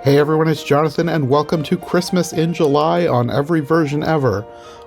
Hey everyone, it's Jonathan, and welcome to Christmas in July on Every Version Ever.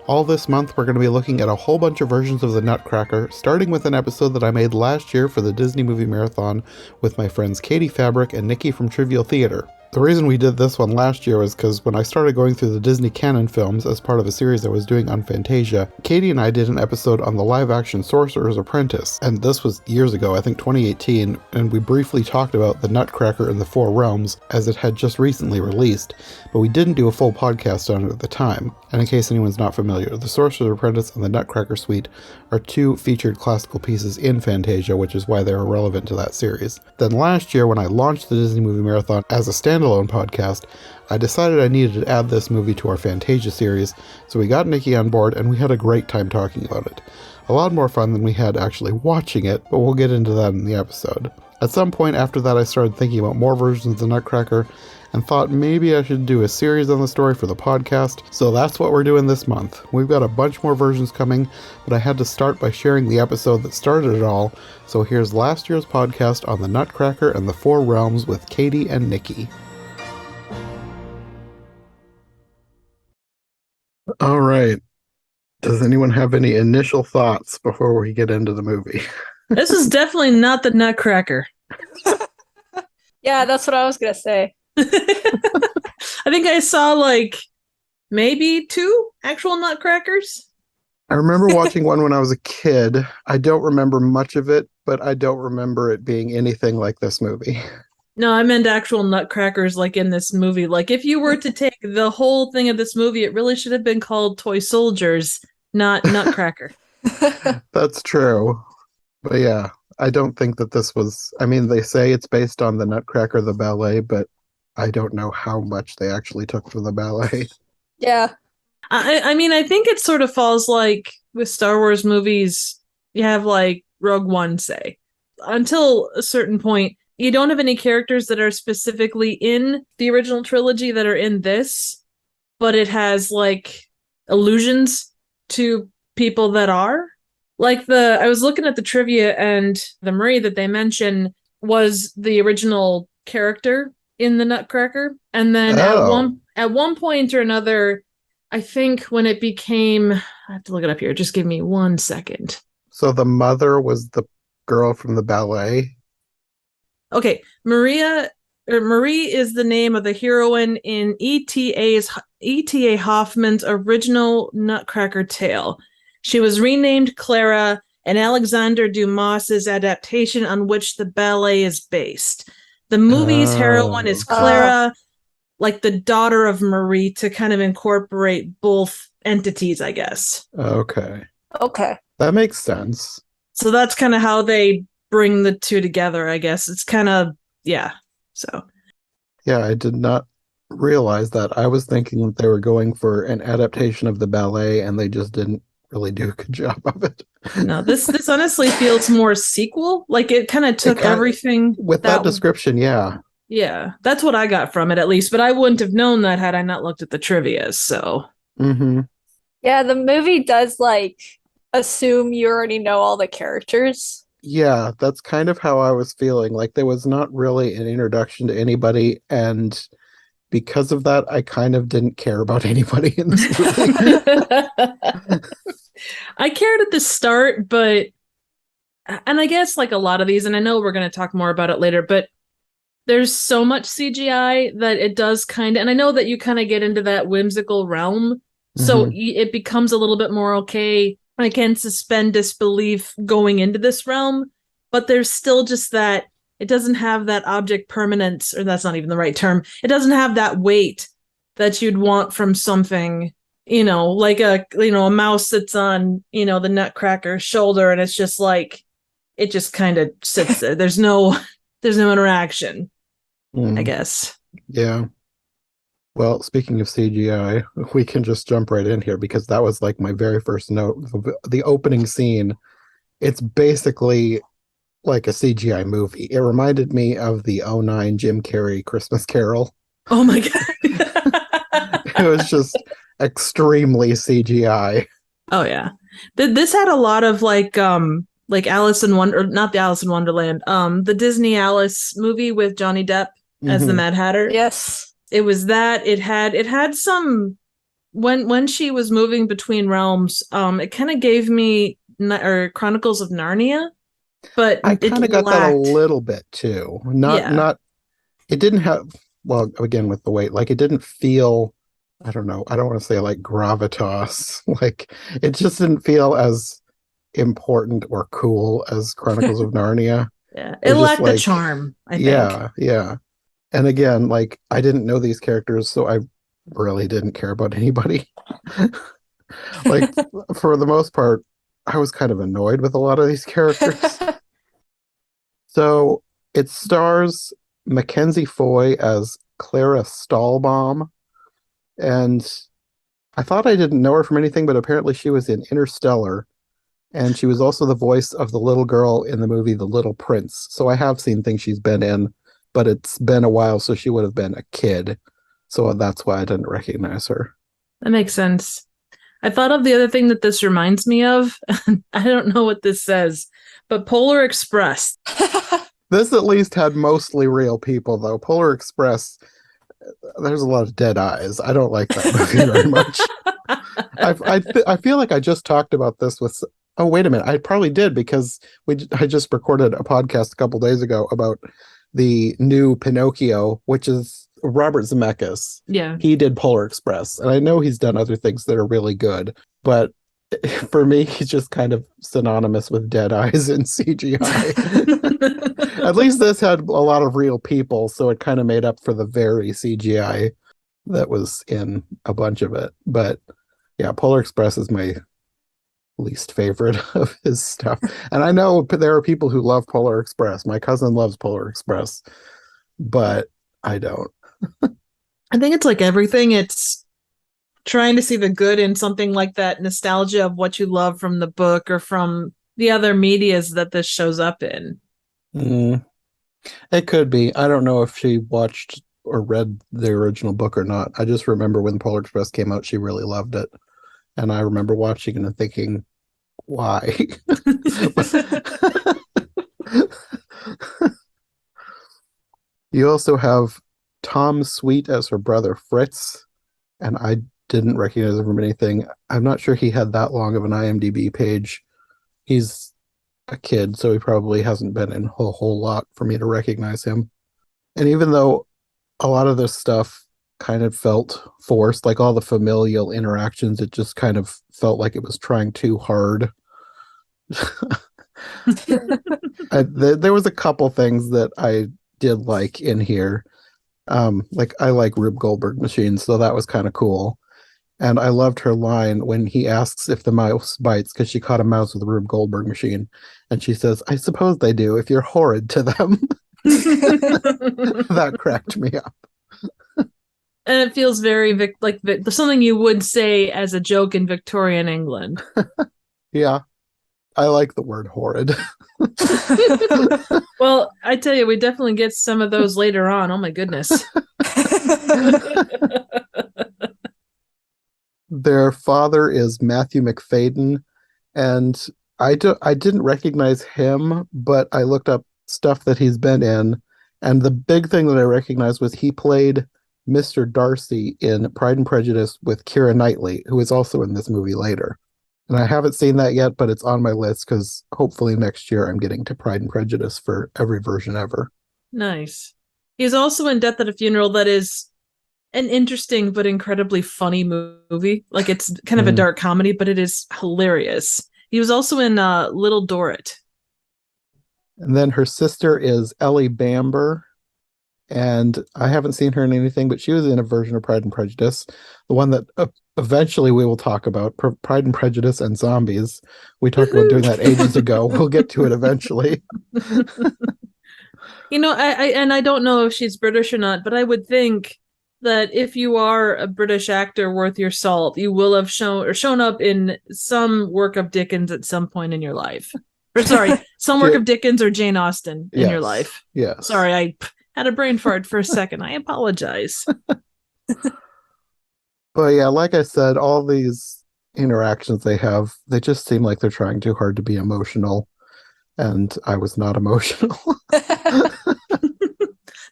All this month, we're going to be looking at a whole bunch of versions of the Nutcracker, starting with an episode that I made last year for the Disney Movie Marathon with my friends Katie Fabrick and Nicki from Trivial Theater. The reason we did this one last year was because when I started going through the Disney canon films as part of a series I was doing on Fantasia, Katie and I did an episode on the live-action Sorcerer's Apprentice, and this was years ago, I think 2018, and we briefly talked about the Nutcracker and the Four Realms as it had just recently released, but we didn't do a full podcast on it at the time. And in case anyone's not familiar, the Sorcerer's Apprentice and the Nutcracker Suite are two featured classical pieces in Fantasia, which is why they are relevant to that series. Then last year, when I launched the Disney Movie Marathon as a standalone podcast, I decided I needed to add this movie to our Fantasia series, so we got Nicki on board and we had a great time talking about it. A lot more fun than we had actually watching it, but we'll get into that in the episode. At some point after that, I started thinking about more versions of the Nutcracker and thought maybe I should do a series on the story for the podcast, so that's what we're doing this month. We've got a bunch more versions coming, but I had to start by sharing the episode that started it all, so here's last year's podcast on the Nutcracker and the Four Realms with Katie and Nicki. All right. Does anyone have any initial thoughts before we get into the movie? This is definitely not the Nutcracker. Yeah, that's what I was going to say. I think I saw maybe two actual Nutcrackers. I remember watching one when I was a kid. I don't remember much of it, but I don't remember it being anything like this movie. No, I meant actual Nutcrackers in this movie. If you were to take the whole thing of this movie, it really should have been called Toy Soldiers, not Nutcracker. That's true. But yeah, I don't think that this was... I mean, they say it's based on the Nutcracker, the ballet, but I don't know how much they actually took from the ballet. Yeah. I mean, I think it sort of falls with Star Wars movies, you have Rogue One, say. Until a certain point, you don't have any characters that are specifically in the original trilogy that are in this, but it has allusions to people that are. I was looking at the trivia, and the Marie that they mention was the original character in the Nutcracker. And then at one point or another, I think when it became, I have to look it up here, just give me 1 second. So the mother was the girl from the ballet? Okay, Marie is the name of the heroine in E.T.A. Hoffman's original Nutcracker tale. She was renamed Clara in Alexander Dumas's adaptation on which the ballet is based. The movie's heroine is Clara, the daughter of Marie, to kind of incorporate both entities, I guess. Okay. That makes sense. So that's kind of how they bring the two together, I guess. It's kind of, yeah. So. Yeah, I did not realize that. I was thinking that they were going for an adaptation of the ballet, and they just didn't really do a good job of it. No, this honestly feels more sequel. It kind of took everything with that description. Yeah. Yeah, that's what I got from it, at least. But I wouldn't have known that had I not looked at the trivia. So. Mm-hmm. Yeah, the movie does assume you already know all the characters. Yeah, that's kind of how I was feeling. There was not really an introduction to anybody, and because of that, I kind of didn't care about anybody in this movie. I cared at the start, and I guess a lot of these, and I know we're going to talk more about it later, but there's so much CGI that it does kind of, and I know that you kind of get into that whimsical realm, so it becomes a little bit more okay. I can suspend disbelief going into this realm, but there's still just that it doesn't have that object permanence, or that's not even the right term. It doesn't have that weight that you'd want from something, a mouse that's on, the Nutcracker's shoulder, and it's just it just kind of sits there. There's no interaction, I guess. Yeah. Well, speaking of CGI, we can just jump right in here because that was my very first note. The opening scene, it's basically like a CGI movie. It reminded me of the '09 Jim Carrey Christmas Carol. Oh my God. It was just extremely CGI. Oh yeah. This had a lot of Alice in Wonder, not the Alice in Wonderland, the Disney Alice movie with Johnny Depp. as the Mad Hatter. Yes. It was that. It had some when she was moving between realms, it kind of gave me Chronicles of Narnia, but I kind of got that a little bit too. Not it didn't have, well, again with the weight, like it didn't feel, I don't know, I don't want to say like gravitas. Like it just didn't feel as important or cool as Chronicles of Narnia. Yeah. It lacked the charm, I think. Yeah. And again, like I didn't know these characters, so I really didn't care about anybody. Like for the most part, I was kind of annoyed with a lot of these characters. So it stars Mackenzie Foy as Clara Stahlbaum, and I thought I didn't know her from anything, but apparently she was in Interstellar, and she was also the voice of the little girl in the movie The Little Prince. So I have seen things she's been in, but it's been a while, so she would have been a kid. So that's why I didn't recognize her. That makes sense. I thought of the other thing that this reminds me of. I don't know what this says, but Polar Express. This at least had mostly real people, though. Polar Express, there's a lot of dead eyes. I don't like that movie very much. I feel like I just talked about this with... Oh, wait a minute. I probably did, because I just recorded a podcast a couple days ago about the new Pinocchio, which is Robert Zemeckis. Yeah. He did Polar Express, and I know he's done other things that are really good, but for me, he's just kind of synonymous with dead eyes in CGI. At least this had a lot of real people, so it kind of made up for the very CGI that was in a bunch of it. But yeah, Polar Express is my least favorite of his stuff. And I know there are people who love Polar Express. My cousin loves Polar Express, but I don't. I think it's like everything. It's trying to see the good in something like that nostalgia of what you love from the book or from the other medias that this shows up in. It could be. I don't know if she watched or read the original book or not. I just remember when Polar Express came out, she really loved it. And I remember watching it and thinking, why? You also have Tom Sweet as her brother Fritz, and I didn't recognize him from anything. I'm not sure he had that long of an IMDb page. He's a kid, so he probably hasn't been in a whole lot for me to recognize him. And even though a lot of this stuff kind of felt forced, like all the familial interactions, it just kind of felt like it was trying too hard. There was a couple things that I did like in here. Like I like Rube Goldberg machines, so that was kind of cool. And I loved her line when he asks if the mouse bites, because she caught a mouse with a Rube Goldberg machine. And she says, I suppose they do if you're horrid to them. That cracked me up. And it feels very like something you would say as a joke in Victorian England. Yeah. I like the word horrid. Well, I tell you, we definitely get some of those later on. Oh my goodness. Their father is Matthew McFadden, and I didn't recognize him, but I looked up stuff that he's been in, and the big thing that I recognized was he played Mr. Darcy in Pride and Prejudice with Keira Knightley, who is also in this movie later. And I haven't seen that yet, but it's on my list because hopefully next year I'm getting to Pride and Prejudice for every version ever. Nice. He's also in Death at a Funeral, that is an interesting but incredibly funny movie. Like it's kind of a dark comedy, but it is hilarious. He was also in Little Dorrit. And then her sister is Ellie Bamber. And I haven't seen her in anything, but she was in a version of Pride and Prejudice, the one that eventually we will talk about, Pride and Prejudice and Zombies. We talked about doing that ages ago. We'll get to it eventually. You know, I don't know if she's British or not, but I would think that if you are a British actor worth your salt, you will have shown up in some work of Dickens at some point in your life. Or sorry, some work of Dickens or Jane Austen in your life. Yes. Sorry, I had a brain fart for a second. I apologize. But yeah, like I said, all these interactions they have, they just seem like they're trying too hard to be emotional. And I was not emotional.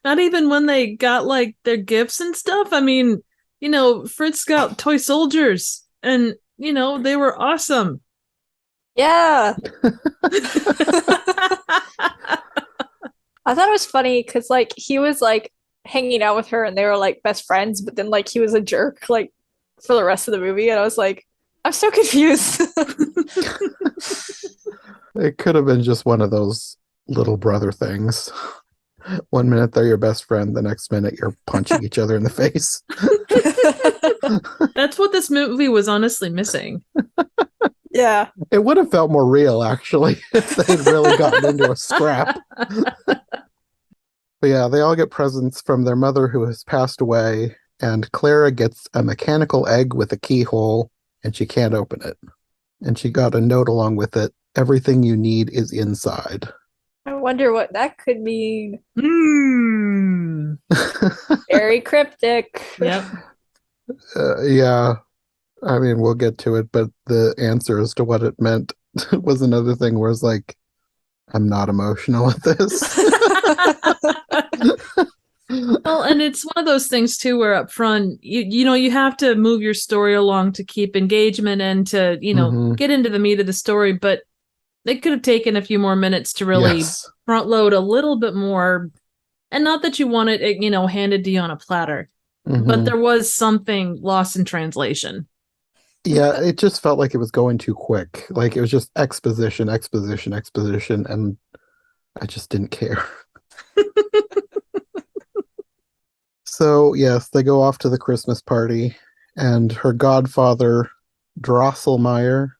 Not even when they got like their gifts and stuff. I mean, Fritz got toy soldiers and, they were awesome. Yeah. I thought it was funny because like he was like hanging out with her and they were like best friends, but then like he was a jerk like for the rest of the movie, and I was like, I'm so confused. It could have been just one of those little brother things. One minute they're your best friend, the next minute you're punching each other in the face. That's what this movie was honestly missing. Yeah. It would have felt more real, actually, if they'd really gotten into a scrap. But yeah, they all get presents from their mother who has passed away, and Clara gets a mechanical egg with a keyhole, and she can't open it. And she got a note along with it. Everything you need is inside. I wonder what that could mean. Mm. Very cryptic. Yep. Yeah. I mean, we'll get to it, but the answer as to what it meant was another thing where it's like, I'm not emotional at this. Well, and it's one of those things too where up front, you have to move your story along to keep engagement and to, get into the meat of the story, but they could have taken a few more minutes to really front load a little bit more. And not that you want it, handed to you on a platter, but there was something lost in translation. Yeah, it just felt like it was going too quick. Like it was just exposition, exposition, exposition, and I just didn't care. So, yes, they go off to the Christmas party, and her godfather, Drosselmeyer,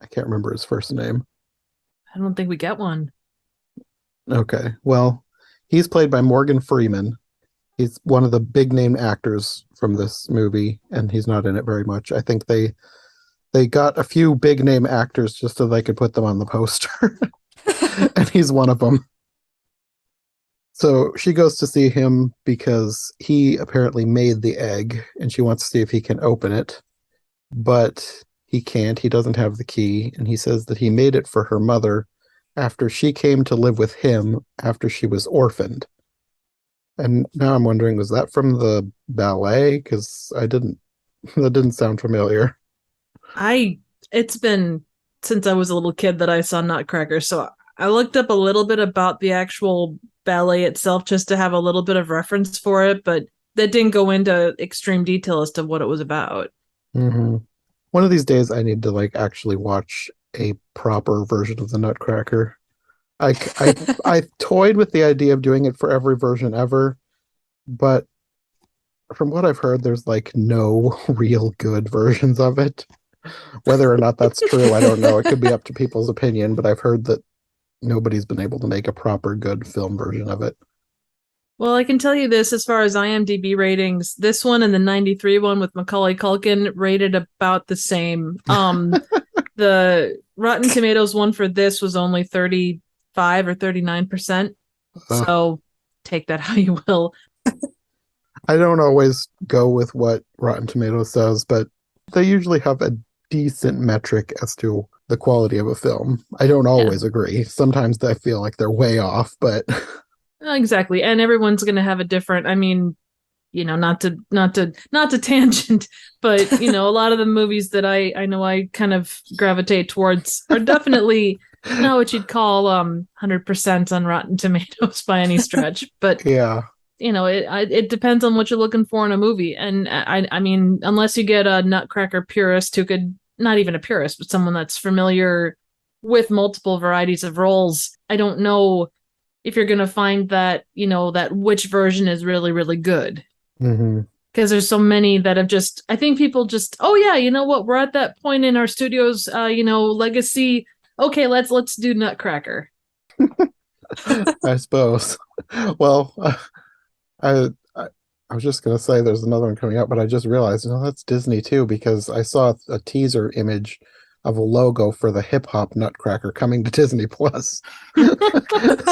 I can't remember his first name. I don't think we get one. Okay, well, he's played by Morgan Freeman. He's one of the big name actors from this movie, and he's not in it very much. I think they got a few big name actors just so they could put them on the poster. And he's one of them. So she goes to see him because he apparently made the egg, and she wants to see if he can open it. But he can't. He doesn't have the key, and he says that he made it for her mother after she came to live with him after she was orphaned. And now I'm wondering, was that from the ballet? Because that didn't sound familiar. It's been since I was a little kid that I saw Nutcracker, so I looked up a little bit about the actual ballet itself just to have a little bit of reference for it, but that didn't go into extreme detail as to what it was about. Mm-hmm. One of these days I need to actually watch a proper version of the Nutcracker. I toyed with the idea of doing it for every version ever, but from what I've heard, there's no real good versions of it. Whether or not that's true, I don't know. It could be up to people's opinion, but I've heard that nobody's been able to make a proper good film version of it. Well, I can tell you this, as far as IMDb ratings, this one and the 93 one with Macaulay Culkin rated about the same. The Rotten Tomatoes one for this was only 35 or 39%. So take that how you will. I don't always go with what Rotten Tomatoes says, but they usually have a decent metric as to the quality of a film. I don't always agree. Sometimes I feel like they're way off, but exactly. And everyone's going to have a different, I mean, not to tangent, but a lot of the movies that I know I kind of gravitate towards are definitely not what you'd call 100% on Rotten Tomatoes by any stretch, but yeah. It depends on what you're looking for in a movie. And I mean, unless you get a Nutcracker purist who could, not even a purist, but someone that's familiar with multiple varieties of roles, I don't know if you're going to find that, that which version is really, really good. Because there's so many that have just, I think people just, oh yeah, you know what? We're at that point in our studio's, legacy. Okay, let's do Nutcracker. I suppose. Well, I was just going to say there's another one coming out, but I just realized, that's Disney too, because I saw a teaser image of a logo for the hip hop Nutcracker coming to Disney Plus.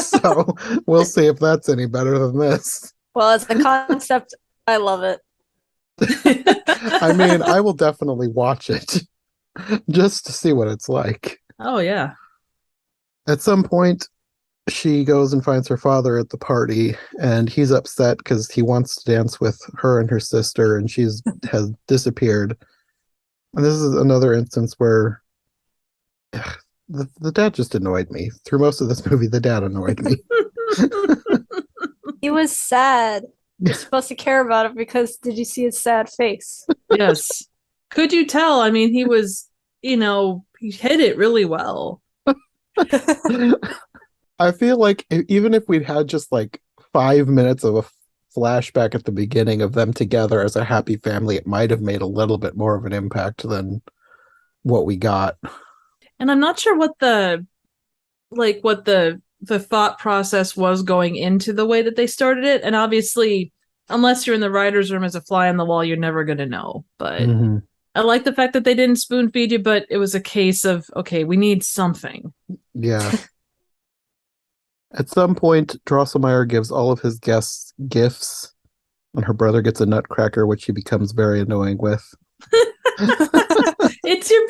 So we'll see if that's any better than this. Well, as a concept, I love it. I mean, I will definitely watch it just to see what it's like. Oh, yeah. At some point, she goes and finds her father at the party, and he's upset because he wants to dance with her and her sister, and she's has disappeared. And this is another instance where the dad just annoyed me. Through most of this movie, the dad annoyed me. He was sad. You're supposed to care about it because did you see his sad face? Yes. Could you tell? I mean, he was, he hit it really well. I feel like even if we'd had just like 5 minutes of a flashback at the beginning of them together as a happy family, it might have made a little bit more of an impact than what we got. And I'm not sure what the thought process was going into the way that they started it. And obviously, unless you're in the writer's room as a fly on the wall, you're never going to know. But I like the fact that they didn't spoon feed you, but it was a case of, okay, we need something. Yeah. At some point, Drosselmeyer gives all of his guests gifts, and her brother gets a Nutcracker, which he becomes very annoying with. It's your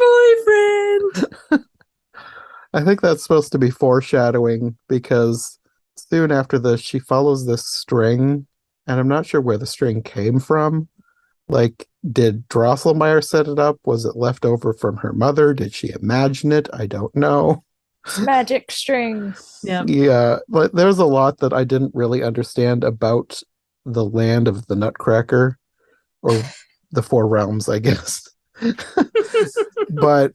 boyfriend! I think that's supposed to be foreshadowing, because soon after this, she follows this string, and I'm not sure where the string came from. Like, did Drosselmeyer set it up? Was it left over from her mother? Did she imagine it? I don't know. Magic string. Yeah, but there's a lot that I didn't really understand about the land of the Nutcracker, or the Four Realms, I guess. But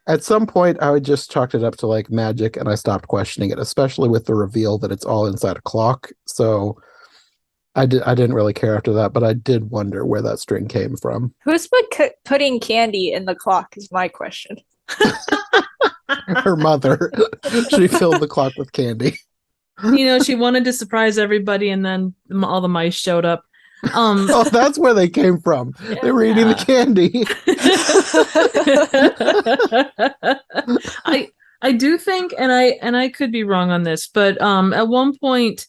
at some point, I would just chalked it up to like magic, and I stopped questioning it, especially with the reveal that it's all inside a clock. So I didn't really care after that, but I did wonder where that string came from. Who's been putting candy in the clock is my question. Her mother. She filled the clock with candy. She wanted to surprise everybody, and then all the mice showed up. Oh, that's where they came from. Yeah. They were eating the candy. I do think, and I could be wrong on this, but at one point,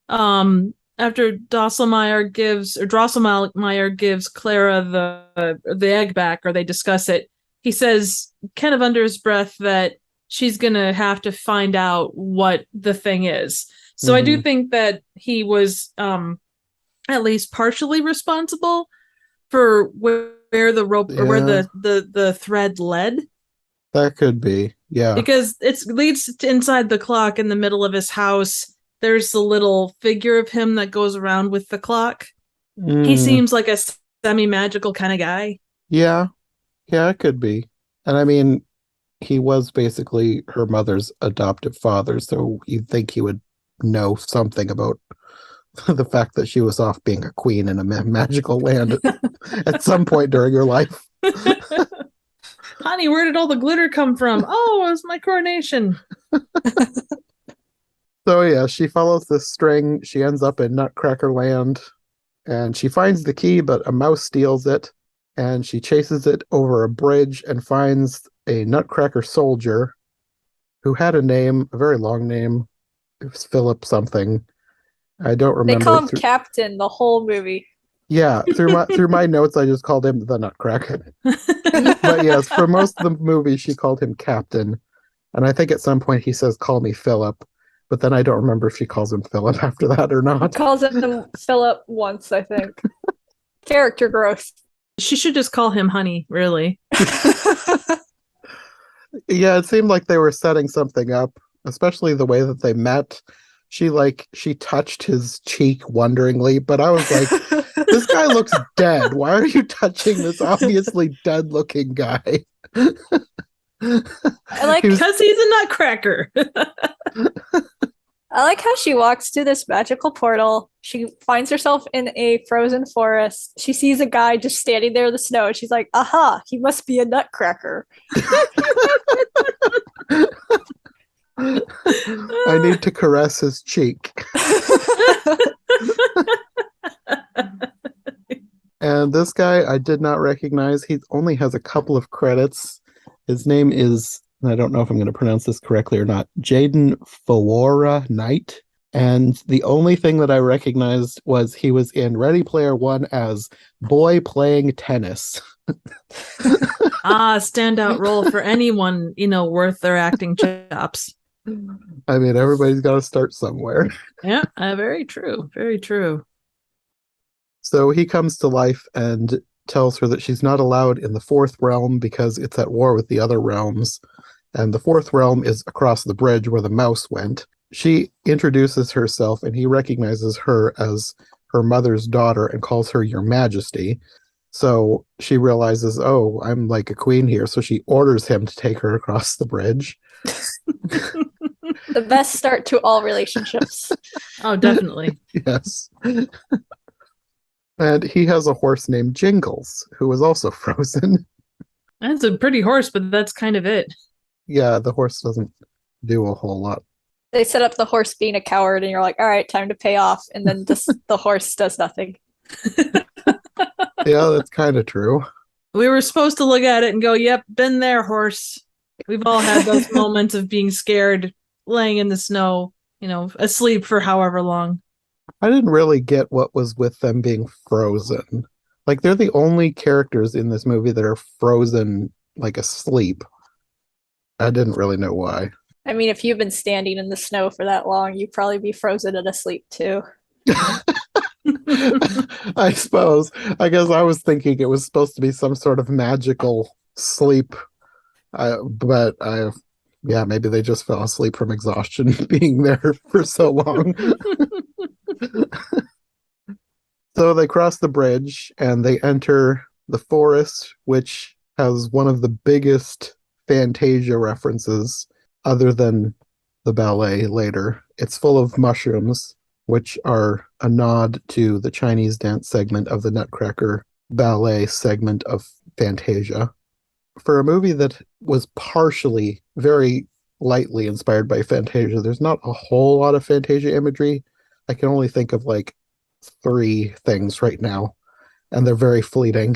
after Drosselmeyer gives Clara the egg back, or they discuss it, he says, kind of under his breath, that she's gonna have to find out what the thing is. So I do think that he was at least partially responsible for where the rope, or where the thread led. That could be, yeah. Because it leads to inside the clock in the middle of his house. There's the little figure of him that goes around with the clock. He seems like a semi-magical kind of guy. Yeah, it could be. And I mean, he was basically her mother's adoptive father, so you'd think he would know something about the fact that she was off being a queen in a magical land at some point during her life. Honey, where did all the glitter come from? Oh, it was my coronation. So yeah, she follows this string. She ends up in Nutcracker land, and she finds the key, but a mouse steals it, and she chases it over a bridge and finds a Nutcracker soldier who had a name, a very long name. It was Philip something. I don't remember. They call him Captain the whole movie. Yeah, through my notes, I just called him the Nutcracker. But yes, for most of the movie, she called him Captain, and I think at some point he says, "Call me Philip," but then I don't remember if she calls him Philip after that or not. Calls him Philip once, I think. Character growth. She should just call him Honey, really. Yeah, it seemed like they were setting something up, especially the way that they met. She touched his cheek wonderingly, but I was like, this guy looks dead. Why are you touching this obviously dead looking guy? Because he's a Nutcracker. I like how she walks to this magical portal. She finds herself in a frozen forest. She sees a guy just standing there in the snow, and she's like, aha, he must be a Nutcracker. I need to caress his cheek. And this guy I did not recognize. He only has a couple of credits. His name is, I don't know if I'm going to pronounce this correctly or not, Jaden Fowora-Knight. And the only thing that I recognized was he was in Ready Player One as Boy Playing Tennis. Standout role for anyone, worth their acting chops. I mean, everybody's got to start somewhere. Yeah, very true. Very true. So he comes to life and tells her that she's not allowed in the fourth realm because it's at war with the other realms. And the fourth realm is across the bridge where the mouse went. She introduces herself and he recognizes her as her mother's daughter and calls her Your Majesty. So she realizes, oh, I'm like a queen here. So she orders him to take her across the bridge. The best start to all relationships. Oh, definitely. Yes. And he has a horse named Jingles, who is also frozen. That's a pretty horse, but that's kind of it. Yeah, the horse doesn't do a whole lot. They set up the horse being a coward, and you're like, all right, time to pay off. And then the horse does nothing. Yeah, that's kind of true. We were supposed to look at it and go, yep, been there, horse. We've all had those moments of being scared, laying in the snow, asleep for however long. I didn't really get what was with them being frozen. Like, they're the only characters in this movie that are frozen, like, asleep. I didn't really know why. I mean, if you've been standing in the snow for that long, you'd probably be frozen and asleep too. I suppose. I guess I was thinking it was supposed to be some sort of magical sleep. Yeah, maybe they just fell asleep from exhaustion being there for so long. So they cross the bridge and they enter the forest, which has one of the biggest Fantasia references other than the ballet later. It's full of mushrooms, which are a nod to the Chinese dance segment of the Nutcracker ballet segment of Fantasia. For a movie that was partially, very lightly inspired by Fantasia, there's not a whole lot of Fantasia imagery. I can only think of like 3 things right now, and they're very fleeting.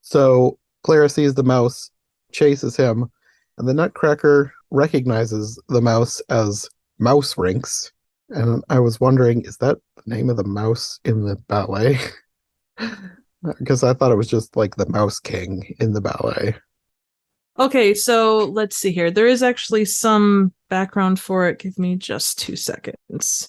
So Clara sees the mouse, chases him, and the Nutcracker recognizes the mouse as Mouse Rinks. And I was wondering, is that the name of the mouse in the ballet? Because I thought it was just like the Mouse King in the ballet. Okay, so let's see here. There is actually some background for it. Give me just 2 seconds.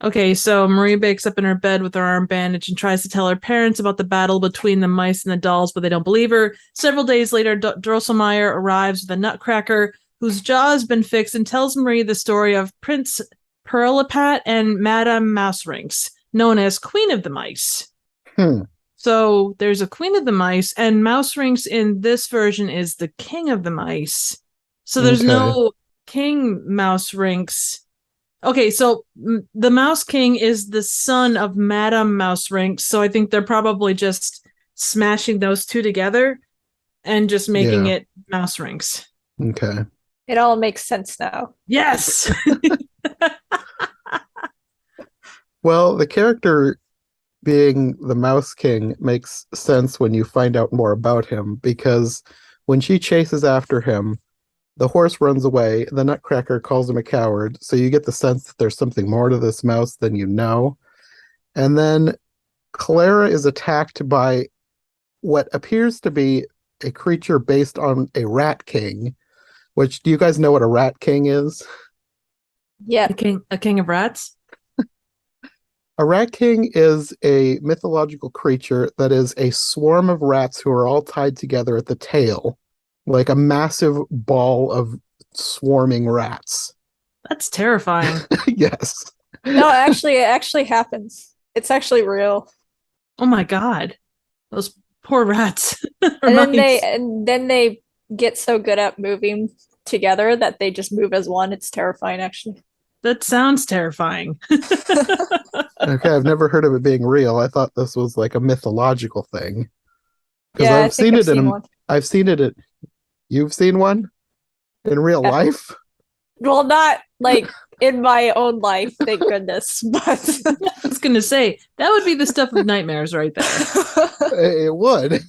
Okay, so Marie wakes up in her bed with her arm bandaged and tries to tell her parents about the battle between the mice and the dolls, but they don't believe her. Several days later, Drosselmeyer arrives with a Nutcracker whose jaw has been fixed and tells Marie the story of Prince Perlipat and Madame Mousering's, known as Queen of the Mice. So there's a Queen of the Mice, and Mousering's in this version is the King of the Mice. So there's no King Mousering's. Okay, so the Mouse King is the son of Madame Mousering's, so I think they're probably just smashing those two together and just making it Mousering's. Okay. It all makes sense now. Yes! Well, the character being the Mouse King makes sense when you find out more about him, because when she chases after him, the horse runs away, the Nutcracker calls him a coward, so you get the sense that there's something more to this mouse than you know. And then Clara is attacked by what appears to be a creature based on a rat king, which, do you guys know what a rat king is? Yeah. A king of rats? A rat king is a mythological creature that is a swarm of rats who are all tied together at the tail, like a massive ball of swarming rats. That's terrifying. Yes. No, it actually happens. It's actually real. Oh my god. Those poor rats. And then they get so good at moving together that they just move as one. It's terrifying, actually. That sounds terrifying. Okay, I've never heard of it being real. I thought this was like a mythological thing. Because Yeah, I've seen it. You've seen one in real life? Well, not like in my own life, thank goodness. But I was going to say, that would be the stuff of nightmares right there. It would.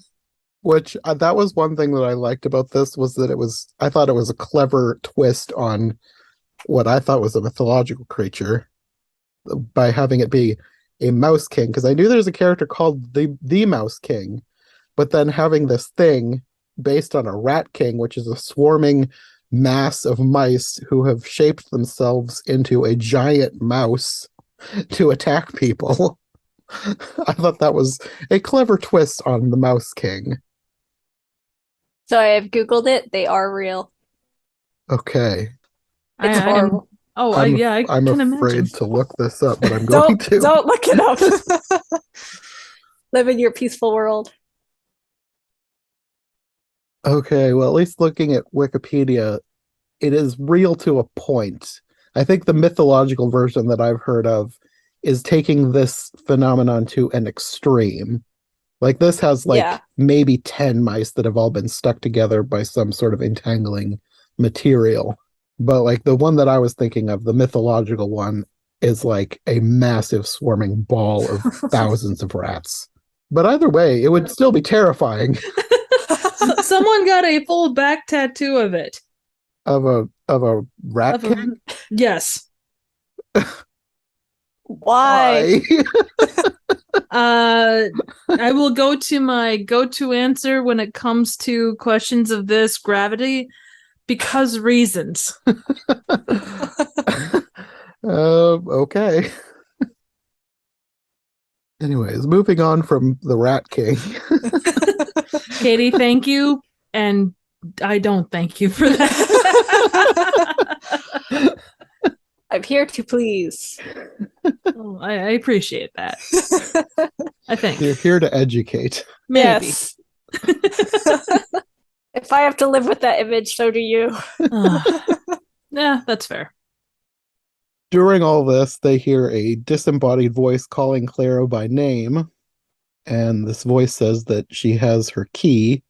Which, that was one thing that I liked about this, was that I thought it was a clever twist on what I thought was a mythological creature by having it be a Mouse King, because I knew there's a character called the Mouse King, but then having this thing based on a Rat King, which is a swarming mass of mice who have shaped themselves into a giant mouse to attack people. I thought that was a clever twist on the Mouse King. So I have Googled it. They are real. Okay. It's horrible. Yeah, I I'm can afraid imagine. to look this up, but I'm going to. Don't look it up. Live in your peaceful world. Okay, well, at least looking at Wikipedia, it is real to a point. I think the mythological version that I've heard of is taking this phenomenon to an extreme. Like this has maybe 10 mice that have all been stuck together by some sort of entangling material. But like the one that I was thinking of, the mythological one, is like a massive swarming ball of thousands of rats. But either way, it would still be terrifying. Someone got a full back tattoo of it. Of a rat king? Yes. Why? I will go to my go-to answer when it comes to questions of this gravity, because reasons. Okay. Anyways, moving on from the Rat King. Katie, thank you, and I don't thank you for that. I'm here to please. Oh, I appreciate that. I think. You're here to educate. Maybe. Yes. If I have to live with that image, so do you. Yeah, that's fair. During all this, they hear a disembodied voice calling Claro by name, and this voice says that she has her key,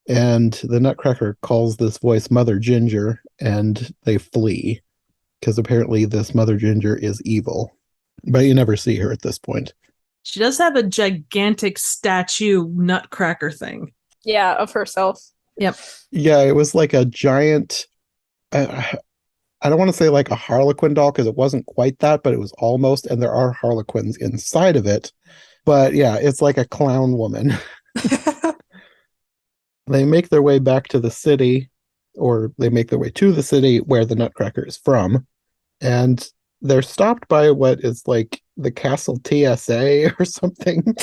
and the Nutcracker calls this voice Mother Ginger, and they flee, because apparently this Mother Ginger is evil. But you never see her at this point. She does have a gigantic statue Nutcracker thing. Yeah, of herself. Yep. Yeah, it was like a giant... I don't want to say like a Harlequin doll, because it wasn't quite that, but it was almost, and there are Harlequins inside of it. But yeah, it's like a clown woman. They make their way back to the city, or they make their way to the city where the Nutcracker is from, and they're stopped by what is like the Castle TSA or something.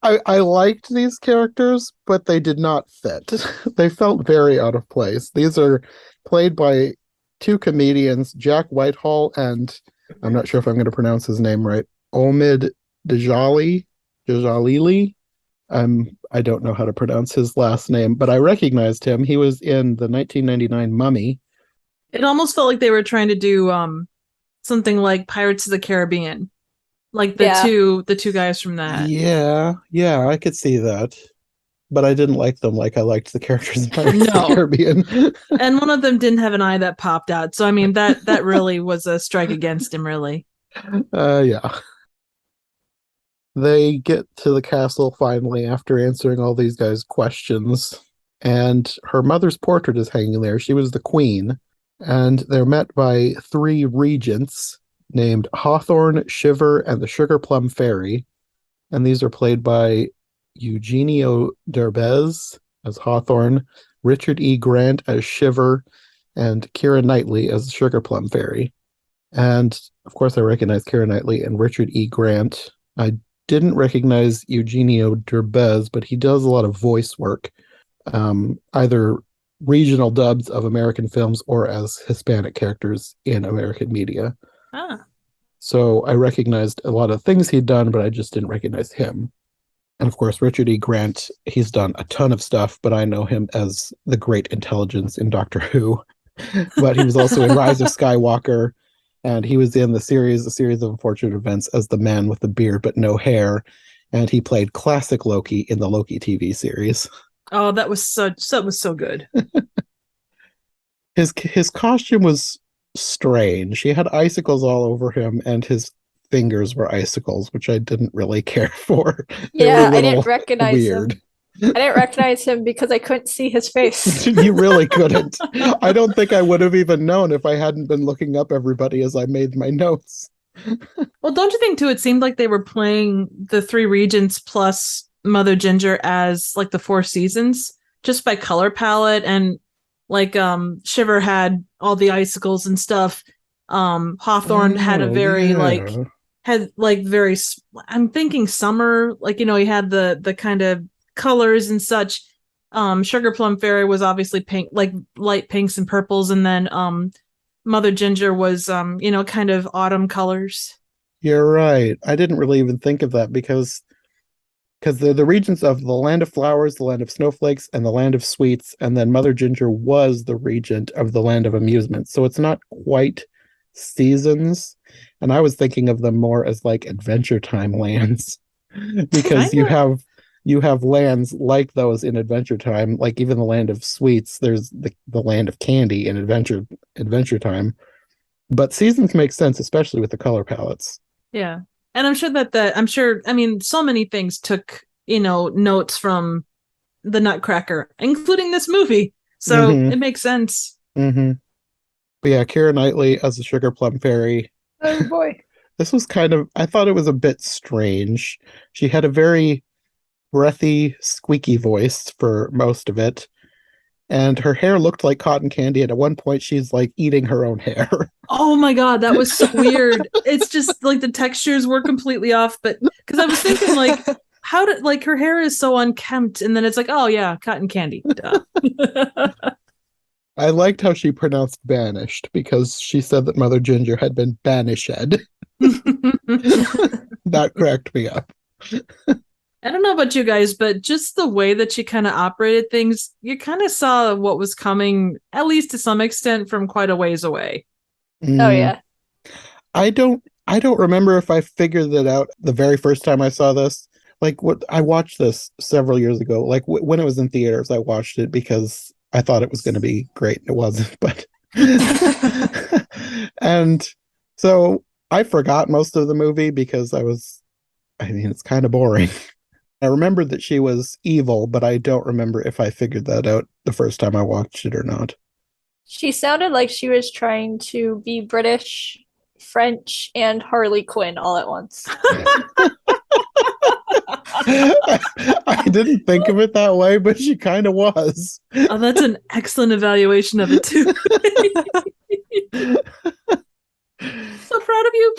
I liked these characters, but they did not fit. They felt very out of place. These are played by two comedians, Jack Whitehall and, I'm not sure if I'm going to pronounce his name right, Omid Djalili. I don't know how to pronounce his last name, but I recognized him. He was in the 1999 Mummy. It almost felt like they were trying to do something like Pirates of the Caribbean. Like the two guys from that. Yeah, I could see that. But I didn't like them like I liked the characters in Pirates of the Caribbean. And one of them didn't have an eye that popped out. So I mean that really was a strike against him, really. Yeah. They get to the castle finally after answering all these guys' questions, and her mother's portrait is hanging there. She was the queen, and they're met by three regents named Hawthorne, Shiver, and the Sugar Plum Fairy. And these are played by Eugenio Derbez as Hawthorne, Richard E. Grant as Shiver, and Keira Knightley as the Sugar Plum Fairy. And of course, I recognize Keira Knightley and Richard E. Grant. I didn't recognize Eugenio Derbez, but he does a lot of voice work, either regional dubs of American films or as Hispanic characters in American media. So I recognized a lot of things he'd done, but I just didn't recognize him. And of course, Richard E. Grant, he's done a ton of stuff, but I know him as the great intelligence in Doctor Who. But he was also in Rise of Skywalker, and he was in A Series of Unfortunate Events as the man with the beard but no hair, and he played classic Loki in the Loki TV series. Oh, that was so good. His costume was strange. He had icicles all over him, and his fingers were icicles, which I didn't really care for. Yeah, I didn't recognize him. I didn't recognize him because I couldn't see his face. You really couldn't. I don't think I would have even known if I hadn't been looking up everybody as I made my notes. Well, don't you think too? It seemed like they were playing the three regents plus Mother Ginger as like the Four Seasons just by color palette, and like Shiver had all the icicles and stuff. Hawthorne had a very very, I'm thinking summer, like, you know, he had the kind of colors and such. Sugar Plum Fairy was obviously pink, like light pinks and purples, and then Mother Ginger was you know, kind of autumn colors. You're right. I didn't really even think of that because they're the regions of the Land of Flowers, the Land of Snowflakes, and the Land of Sweets, and then Mother Ginger was the regent of the Land of Amusement. So it's not quite seasons, and I was thinking of them more as like Adventure Time lands because you have lands like those in Adventure Time, like even the Land of Sweets. There's the Land of Candy in Adventure Time, but seasons make sense, especially with the color palettes. Yeah. And I'm sure that I mean, so many things took, you know, notes from the Nutcracker, including this movie. So it makes sense. Mm-hmm. But yeah, Keira Knightley as the Sugar Plum Fairy. Oh boy. This was I thought it was a bit strange. She had a very breathy, squeaky voice for most of it. And her hair looked like cotton candy. And at one point, she's like eating her own hair. Oh my God, that was so weird. It's just like the textures were completely off. But because I was thinking, like, how did, like, her hair is so unkempt. And then it's like, oh yeah, cotton candy. Duh. I liked how she pronounced banished because she said that Mother Ginger had been banished. That cracked me up. I don't know about you guys, but just the way that she kind of operated things, you kind of saw what was coming, at least to some extent, from quite a ways away. Oh yeah. I don't remember if I figured that out the very first time I saw this. Like, what I watched this several years ago. Like when it was in theaters, I watched it because I thought it was going to be great, and it wasn't. But and so I forgot most of the movie because it's kind of boring. I remembered that she was evil, but I don't remember if I figured that out the first time I watched it or not. She sounded like she was trying to be British, French, and Harley Quinn all at once. I didn't think of it that way, but she kind of was. Oh, that's an excellent evaluation of it too. So proud of you.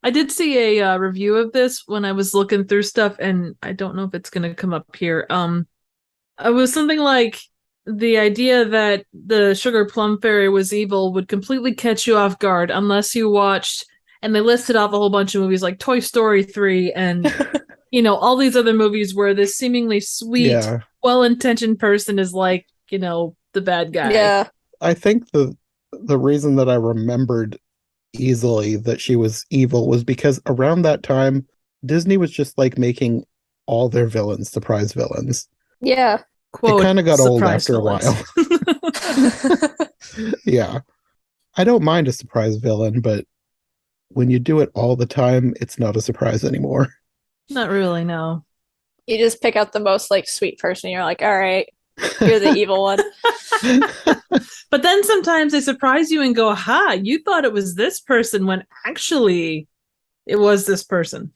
I did see a review of this when I was looking through stuff, and I don't know if it's going to come up here. It was something like the idea that the Sugar Plum Fairy was evil would completely catch you off guard unless you watched, and they listed off a whole bunch of movies like Toy Story 3 and, you know, all these other movies where this seemingly sweet, well-intentioned person is like, you know, the bad guy. Yeah. I think the reason that I remembered easily that she was evil was because around that time Disney was just like making all their villains surprise villains. Yeah. Quote, it kind of got old after villains. a while. Yeah. I don't mind a surprise villain, but when you do it all the time, it's not a surprise anymore. Not really, no. You just pick out the most like sweet person. You're like, all right, you're the evil one. But then sometimes they surprise you and go, ha, you thought it was this person when actually it was this person.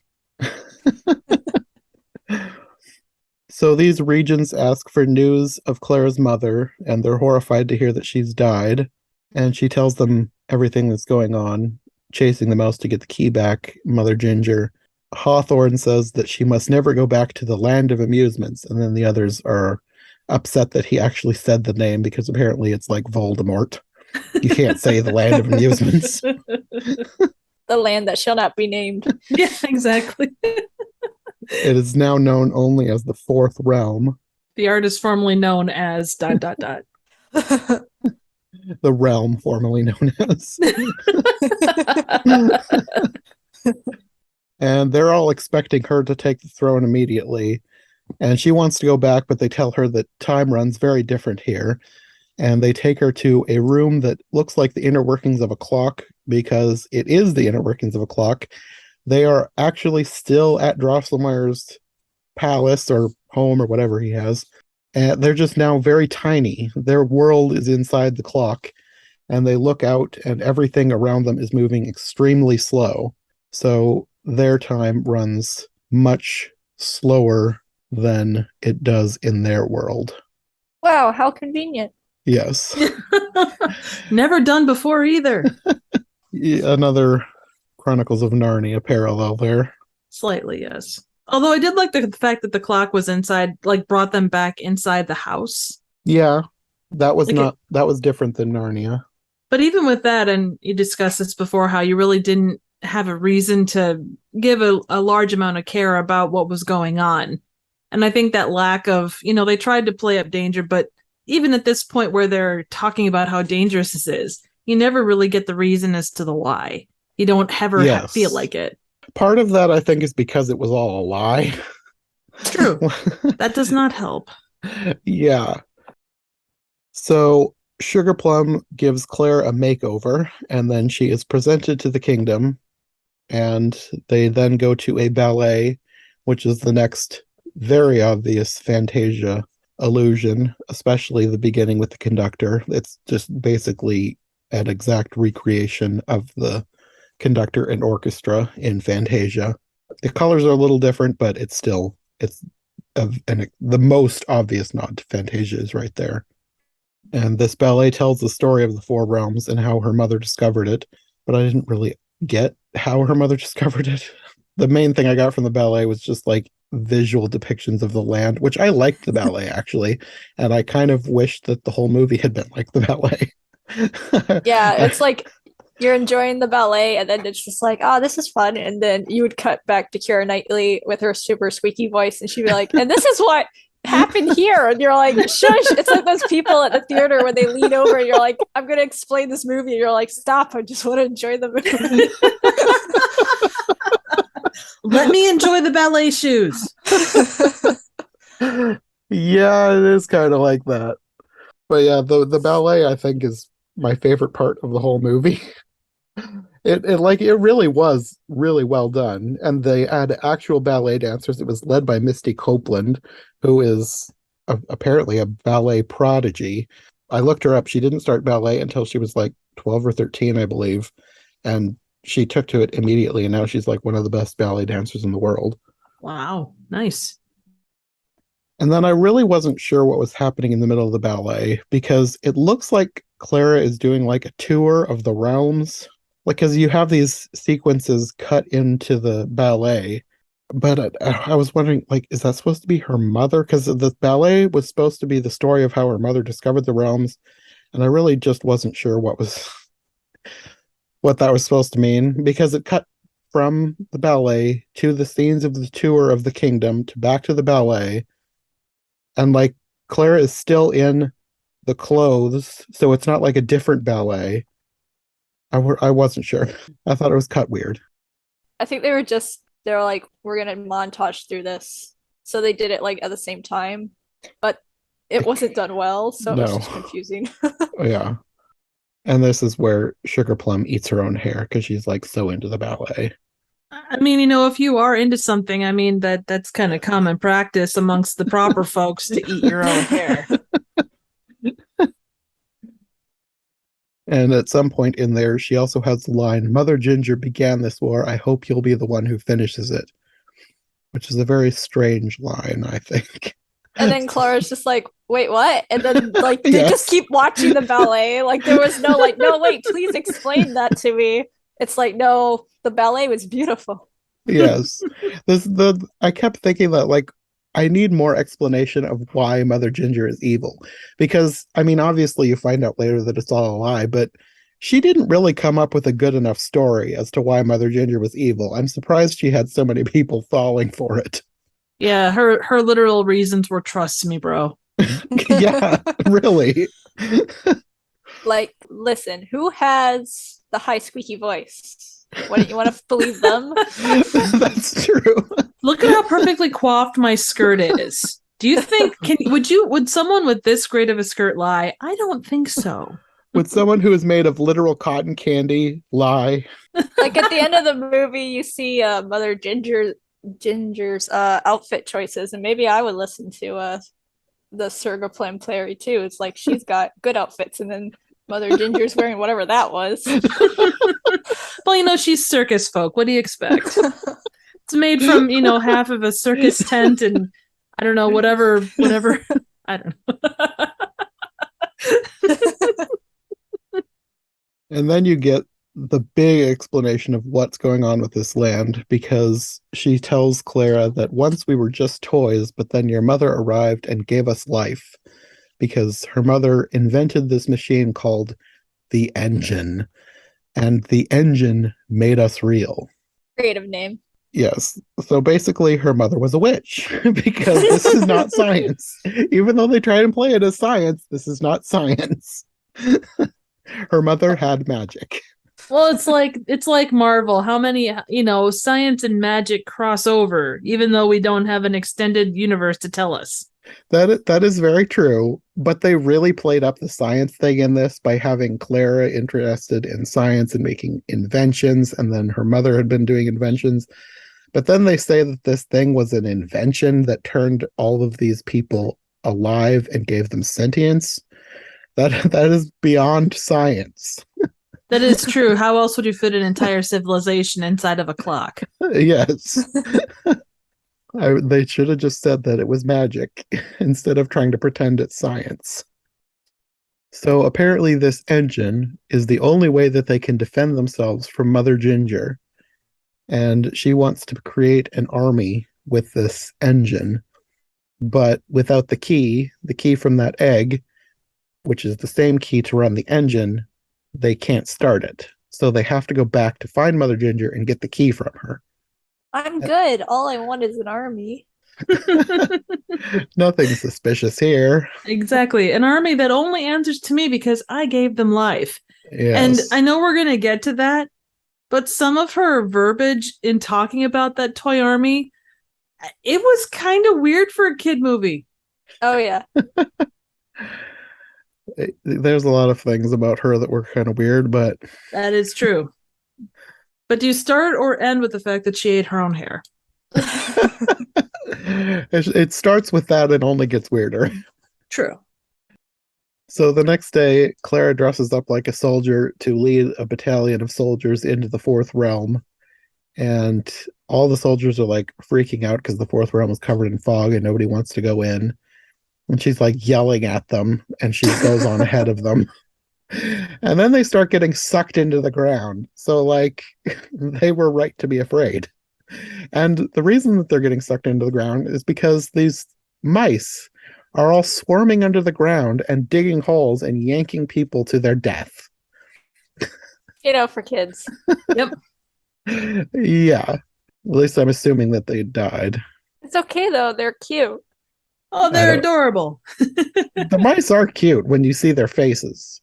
So these regents ask for news of Clara's mother, and they're horrified to hear that she's died. And she tells them everything that's going on, chasing the mouse to get the key back, Mother Ginger. Hawthorne says that she must never go back to the Land of Amusements, and then the others are upset that he actually said the name because apparently it's like Voldemort. You can't say the Land of Amusements. The land that shall not be named. Yeah, exactly. It is now known only as the Fourth Realm. The art is formerly known as ... The realm formerly known as. And they're all expecting her to take the throne immediately. And she wants to go back, but they tell her that time runs very different here. And they take her to a room that looks like the inner workings of a clock, because it is the inner workings of a clock. They are actually still at Drosselmeyer's palace or home or whatever he has. And they're just now very tiny. Their world is inside the clock. And they look out and everything around them is moving extremely slow. So their time runs much slower than it does in their world. Wow, how convenient. Yes. Never done before either. Another Chronicles of Narnia parallel there. Slightly, yes. Although I did like the fact that the clock was inside, like brought them back inside the house. Yeah, that was Like that was different than Narnia. But even with that, and you discussed this before, how you really didn't have a reason to give a large amount of care about what was going on. And I think that lack of, they tried to play up danger, but even at this point where they're talking about how dangerous this is, you never really get the reason as to the why. You don't ever feel like it. Part of that, I think, is because it was all a lie. True. That does not help. Yeah. So Sugar Plum gives Claire a makeover, and then she is presented to the kingdom, and they then go to a ballet, which is the next very obvious Fantasia allusion, especially the beginning with the conductor. It's just basically an exact recreation of the conductor and orchestra in Fantasia. The colors are a little different, but it's the most obvious nod to Fantasia is right there. And this ballet tells the story of the Four Realms and how her mother discovered it, but I didn't really get how her mother discovered it. The main thing I got from the ballet was just like visual depictions of the land, which I liked the ballet actually, and I kind of wished that the whole movie had been like the ballet. Yeah, it's like you're enjoying the ballet, and then it's just like, oh, this is fun. And then you would cut back to Keira Knightley with her super squeaky voice, and she'd be like, and this is what happened here. And you're like, shush. It's like those people at the theater when they lean over and you're like, I'm going to explain this movie. And you're like, stop. I just want to enjoy the movie. Let me enjoy the ballet shoes. Yeah, it is kind of like that. But yeah, the ballet, I think, is my favorite part of the whole movie. It really was really well done, and they had actual ballet dancers. It was led by Misty Copeland, who is apparently a ballet prodigy. I looked her up. She didn't start ballet until she was like 12 or 13, I believe, and she took to it immediately, and now she's like one of the best ballet dancers in the world. Wow, nice. And then I really wasn't sure what was happening in the middle of the ballet, because it looks like Clara is doing like a tour of the realms. Like, because you have these sequences cut into the ballet, but I was wondering, like, is that supposed to be her mother? Because the ballet was supposed to be the story of how her mother discovered the realms, and I really just wasn't sure what that was supposed to mean, because it cut from the ballet to the scenes of the tour of the kingdom to back to the ballet, and like Clara is still in the clothes, so it's not like a different ballet. I wasn't sure. I thought it was cut weird. I think they're like, we're gonna montage through this, so they did it like at the same time, but it wasn't done well, so it was just confusing. Yeah. And this is where Sugar Plum eats her own hair because she's like so into the ballet. I mean, if you are into something, I mean, that's kind of common practice amongst the proper folks to eat your own hair. And at some point in there, she also has the line, "Mother Ginger began this war. I hope you'll be the one who finishes it," which is a very strange line, I think. And then Clara's just like, wait, what? And then like they just keep watching the ballet. Like there was no like, no, wait, please explain that to me. It's like, no, the ballet was beautiful. Yes. I kept thinking that like I need more explanation of why Mother Ginger is evil. Because I mean, obviously you find out later that it's all a lie, but she didn't really come up with a good enough story as to why Mother Ginger was evil. I'm surprised she had so many people falling for it. Yeah, her literal reasons were trust me, bro. Yeah, really. Like, listen, who has the high squeaky voice? What, you want to believe them? That's true. Look at how perfectly coiffed my skirt is. Do you think would someone with this great of a skirt lie? I don't think so. Would someone who is made of literal cotton candy lie? Like at the end of the movie, you see Mother Ginger's outfit choices, and maybe I would listen to the Sugar Plum Clary too. It's like she's got good outfits, and then Mother Ginger's wearing whatever that was. Well, she's circus folk. What do you expect? It's made from, half of a circus tent and I don't know, whatever. I don't know. And then you get the big explanation of what's going on with this land, because she tells Clara that once we were just toys, but then your mother arrived and gave us life, because her mother invented this machine called the engine, and the engine made us real. Creative name. Yes. So basically, her mother was a witch, because this is not science. Even though they try and play it as science, this is not science. Her mother had magic. Well, it's like Marvel. How many, science and magic cross over, even though we don't have an extended universe to tell us. That is very true, but they really played up the science thing in this by having Clara interested in science and making inventions, and then her mother had been doing inventions. But then they say that this thing was an invention that turned all of these people alive and gave them sentience. That is beyond science. That is true. How else would you fit an entire civilization inside of a clock? Yes. They should have just said that it was magic instead of trying to pretend it's science. So apparently this engine is the only way that they can defend themselves from Mother Ginger. And she wants to create an army with this engine. But without the key from that egg, which is the same key to run the engine, they can't start it. So they have to go back to find Mother Ginger and get the key from her. I'm good. All I want is an army. Nothing suspicious here. Exactly. An army that only answers to me because I gave them life. Yes. And I know we're going to get to that, but some of her verbiage in talking about that toy army, it was kind of weird for a kid movie. Oh, yeah. There's a lot of things about her that were kind of weird, but... That is true. But do you start or end with the fact that she ate her own hair? It starts with that and only gets weirder. True. So the next day, Clara dresses up like a soldier to lead a battalion of soldiers into the Fourth Realm. And all the soldiers are like freaking out because the Fourth Realm is covered in fog and nobody wants to go in. And she's like yelling at them, and she goes on ahead of them. And then they start getting sucked into the ground. So like they were right to be afraid. And the reason that they're getting sucked into the ground is because these mice are all swarming under the ground and digging holes and yanking people to their death. For kids. Yep. Yeah. At least I'm assuming that they died. It's okay, though. They're cute. Oh, they're adorable. The mice are cute when you see their faces.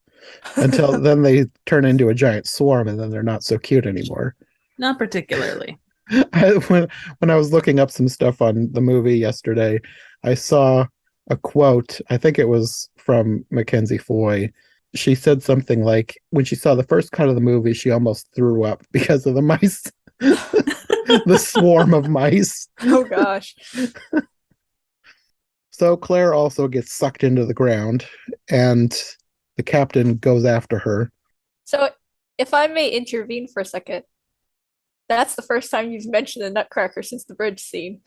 Until then they turn into a giant swarm and then they're not so cute anymore. Not particularly. When I was looking up some stuff on the movie yesterday, I saw a quote. I think it was from Mackenzie Foy. She said something like, when she saw the first cut of the movie, she almost threw up because of the mice. The swarm of mice. Oh, gosh. So Claire also gets sucked into the ground, and the captain goes after her. So, if I may intervene for a second, that's the first time you've mentioned the Nutcracker since the bridge scene.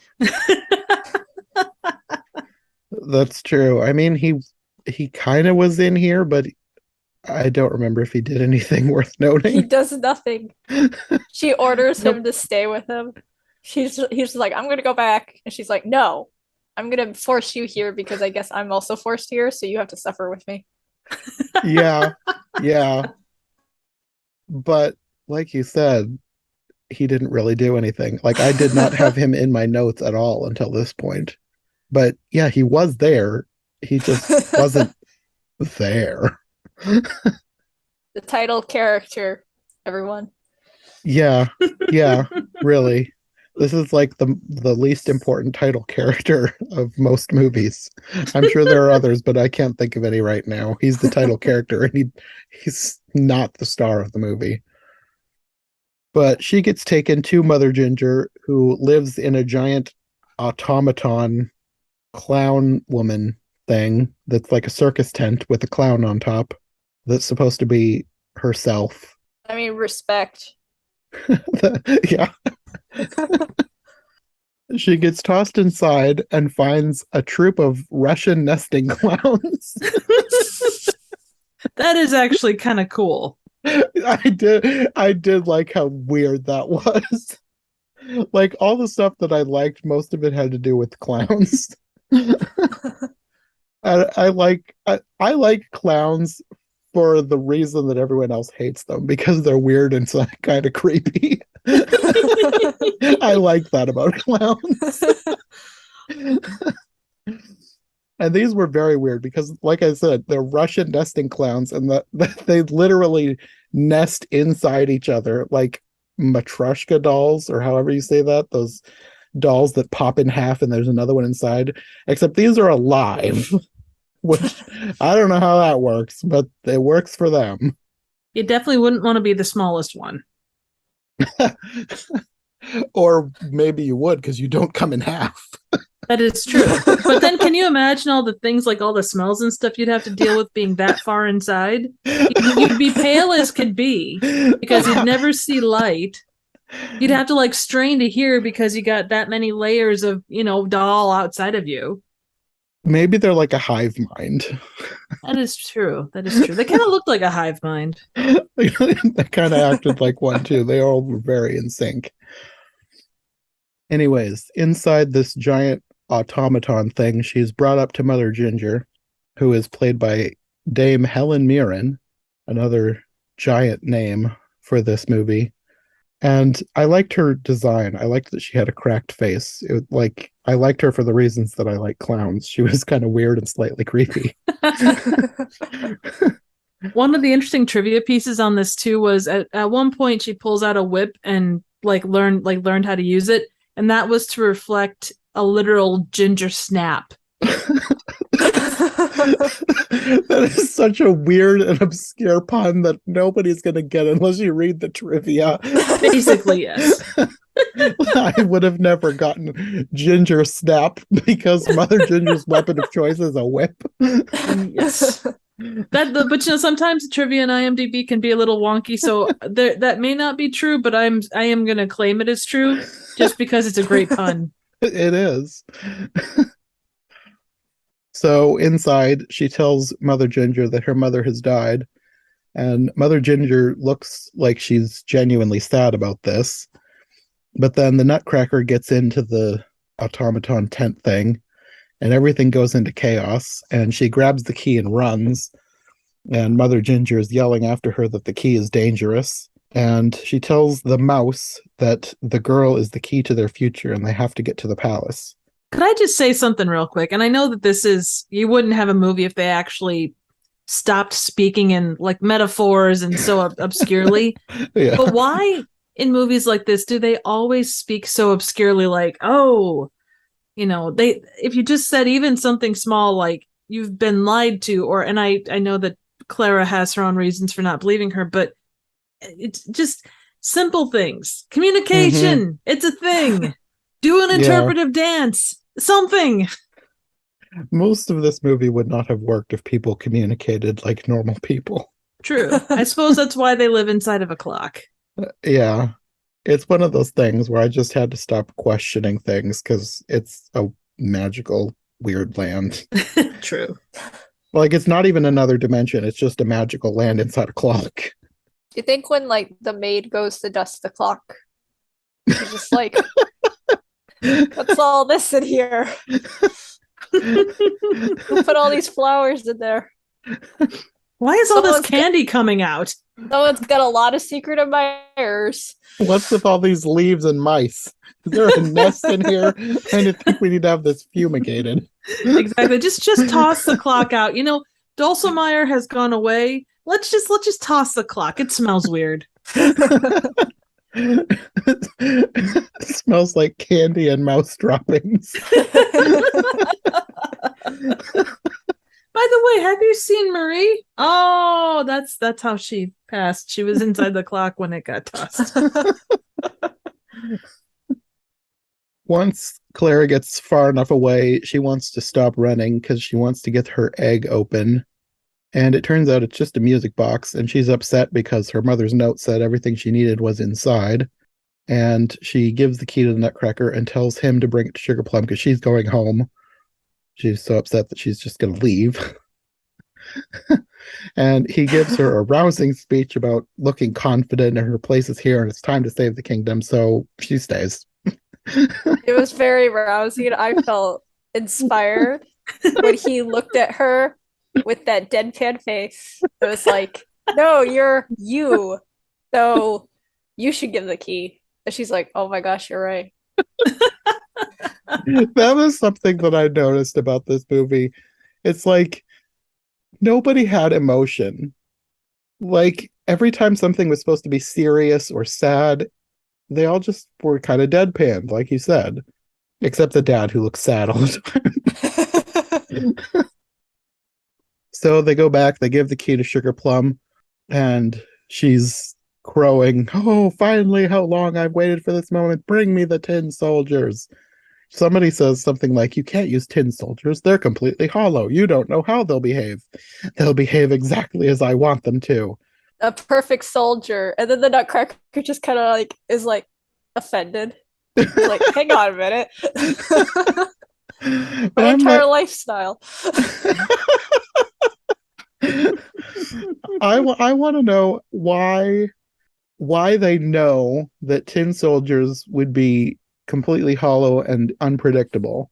That's true. I mean, he kind of was in here, but I don't remember if he did anything worth noting. He does nothing. She orders him to stay with him. He's like, I'm going to go back. And she's like, no, I'm going to force you here because I guess I'm also forced here, so you have to suffer with me. Yeah. But like you said, he didn't really do anything. Like, I did not have him in my notes at all until this point. But yeah, he was there. He just wasn't there. The title character, everyone. Yeah, really. This is like the least important title character of most movies. I'm sure there are others, but I can't think of any right now. He's the title character, and he's not the star of the movie. But she gets taken to Mother Ginger, who lives in a giant automaton clown woman thing that's like a circus tent with a clown on top that's supposed to be herself. I mean, respect. Yeah. She gets tossed inside and finds a troop of Russian nesting clowns. That is actually kind of cool. I did like how weird that was. Like all the stuff that I liked, most of it had to do with clowns. I like clowns for the reason that everyone else hates them, because they're weird and kind of creepy. I like that about clowns. And these were very weird because, like I said, they're Russian nesting clowns, and they literally nest inside each other like matryoshka dolls, or however you say that. Those dolls that pop in half and there's another one inside. Except these are alive, which I don't know how that works, but it works for them. You definitely wouldn't want to be the smallest one. Or maybe you would, because you don't come in half. That is true. But then can you imagine all the things, like all the smells and stuff you'd have to deal with being that far inside? You'd be pale as could be because you'd never see light. You'd have to like strain to hear because you got that many layers of, doll outside of you. Maybe they're like a hive mind. That is true. That is true. They kind of looked like a hive mind. They kind of acted like one too. They all were very in sync. Anyways, inside this giant automaton thing, she's brought up to Mother Ginger, who is played by Dame Helen Mirren, another giant name for this movie. And I liked her design. I liked that she had a cracked face. I liked her for the reasons that I like clowns. She was kind of weird and slightly creepy. One of the interesting trivia pieces on this too was at one point she pulls out a whip and learned how to use it, and that was to reflect a literal ginger snap. That is such a weird and obscure pun that nobody's going to get unless you read the trivia. Basically, yes. I would have never gotten ginger snap because Mother Ginger's weapon of choice is a whip. Yes. But sometimes trivia in IMDb can be a little wonky, so that may not be true, but I am going to claim it as true just because it's a great pun. It is. So inside, she tells Mother Ginger that her mother has died, and Mother Ginger looks like she's genuinely sad about this. But then the Nutcracker gets into the automaton tent thing, and everything goes into chaos, and she grabs the key and runs, and Mother Ginger is yelling after her that the key is dangerous, and she tells the mouse that the girl is the key to their future and they have to get to the palace. Could I just say something real quick? And I know that you wouldn't have a movie if they actually stopped speaking in like metaphors and so obscurely. Yeah. But why in movies like this do they always speak so obscurely, like, oh, if you just said even something small like you've been lied to, and I know that Clara has her own reasons for not believing her, but it's just simple things. Communication, mm-hmm. It's a thing. Do an interpretive dance, something. Most of this movie would not have worked if people communicated like normal people. True. I suppose that's why they live inside of a clock. Yeah. It's one of those things where I just had to stop questioning things because it's a magical, weird land. True. Like, it's not even another dimension. It's just a magical land inside a clock. Do you think when, like, the maid goes to dust the clock, she's just like, what's all this in here? Who put all these flowers in there? Why is all this candy coming out? Someone's got a lot of secret admirers. What's with all these leaves and mice? Is there a nest in here? I think we need to have this fumigated. Exactly. Just toss the clock out. Dulcimer has gone away. Let's just toss the clock. It smells weird. It smells like candy and mouse droppings. By the way, have you seen Marie? Oh, that's how she passed. She was inside the clock when it got tossed. Once Clara gets far enough away, she wants to stop running because she wants to get her egg open. And it turns out it's just a music box, and she's upset because her mother's note said everything she needed was inside. And she gives the key to the Nutcracker and tells him to bring it to Sugar Plum because she's going home. She's so upset that she's just going to leave. And he gives her a rousing speech about looking confident and her place is here and it's time to save the kingdom. So she stays. It was very rousing. I felt inspired when he looked at her with that deadpan face. It was like, no, you're you. So you should give the key. And she's like, oh my gosh, you're right. That was something that I noticed about this movie. It's like nobody had emotion. Like every time something was supposed to be serious or sad, they all just were kind of deadpanned, like you said. Except the dad who looks sad all the time. So they go back, they give the key to Sugar Plum, and she's crowing, oh, finally, how long I've waited for this moment. Bring me the tin soldiers. Somebody says something like, you can't use tin soldiers. They're completely hollow. You don't know how they'll behave. They'll behave exactly as I want them to. A perfect soldier. And then the Nutcracker just kind of like is like offended. He's like, hang on a minute. My entire lifestyle. I want to know why they know that tin soldiers would be completely hollow and unpredictable,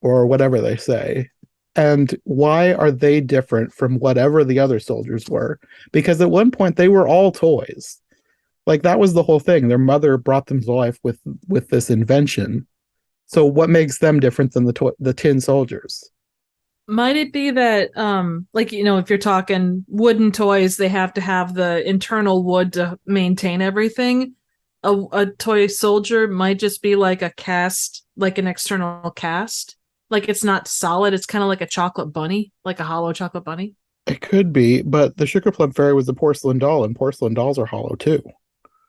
or whatever they say. And why are they different from whatever the other soldiers were? Because at one point they were all toys. Like that was the whole thing. Their mother brought them to life with this invention. So what makes them different than the tin soldiers? Might it be that, like, you know, if you're talking wooden toys, they have to have the internal wood to maintain everything. A toy soldier might just be like a cast, like an external cast. Like it's not solid. It's kind of like a chocolate bunny, like a hollow chocolate bunny. It could be, but the Sugar Plum Fairy was a porcelain doll, and porcelain dolls are hollow too.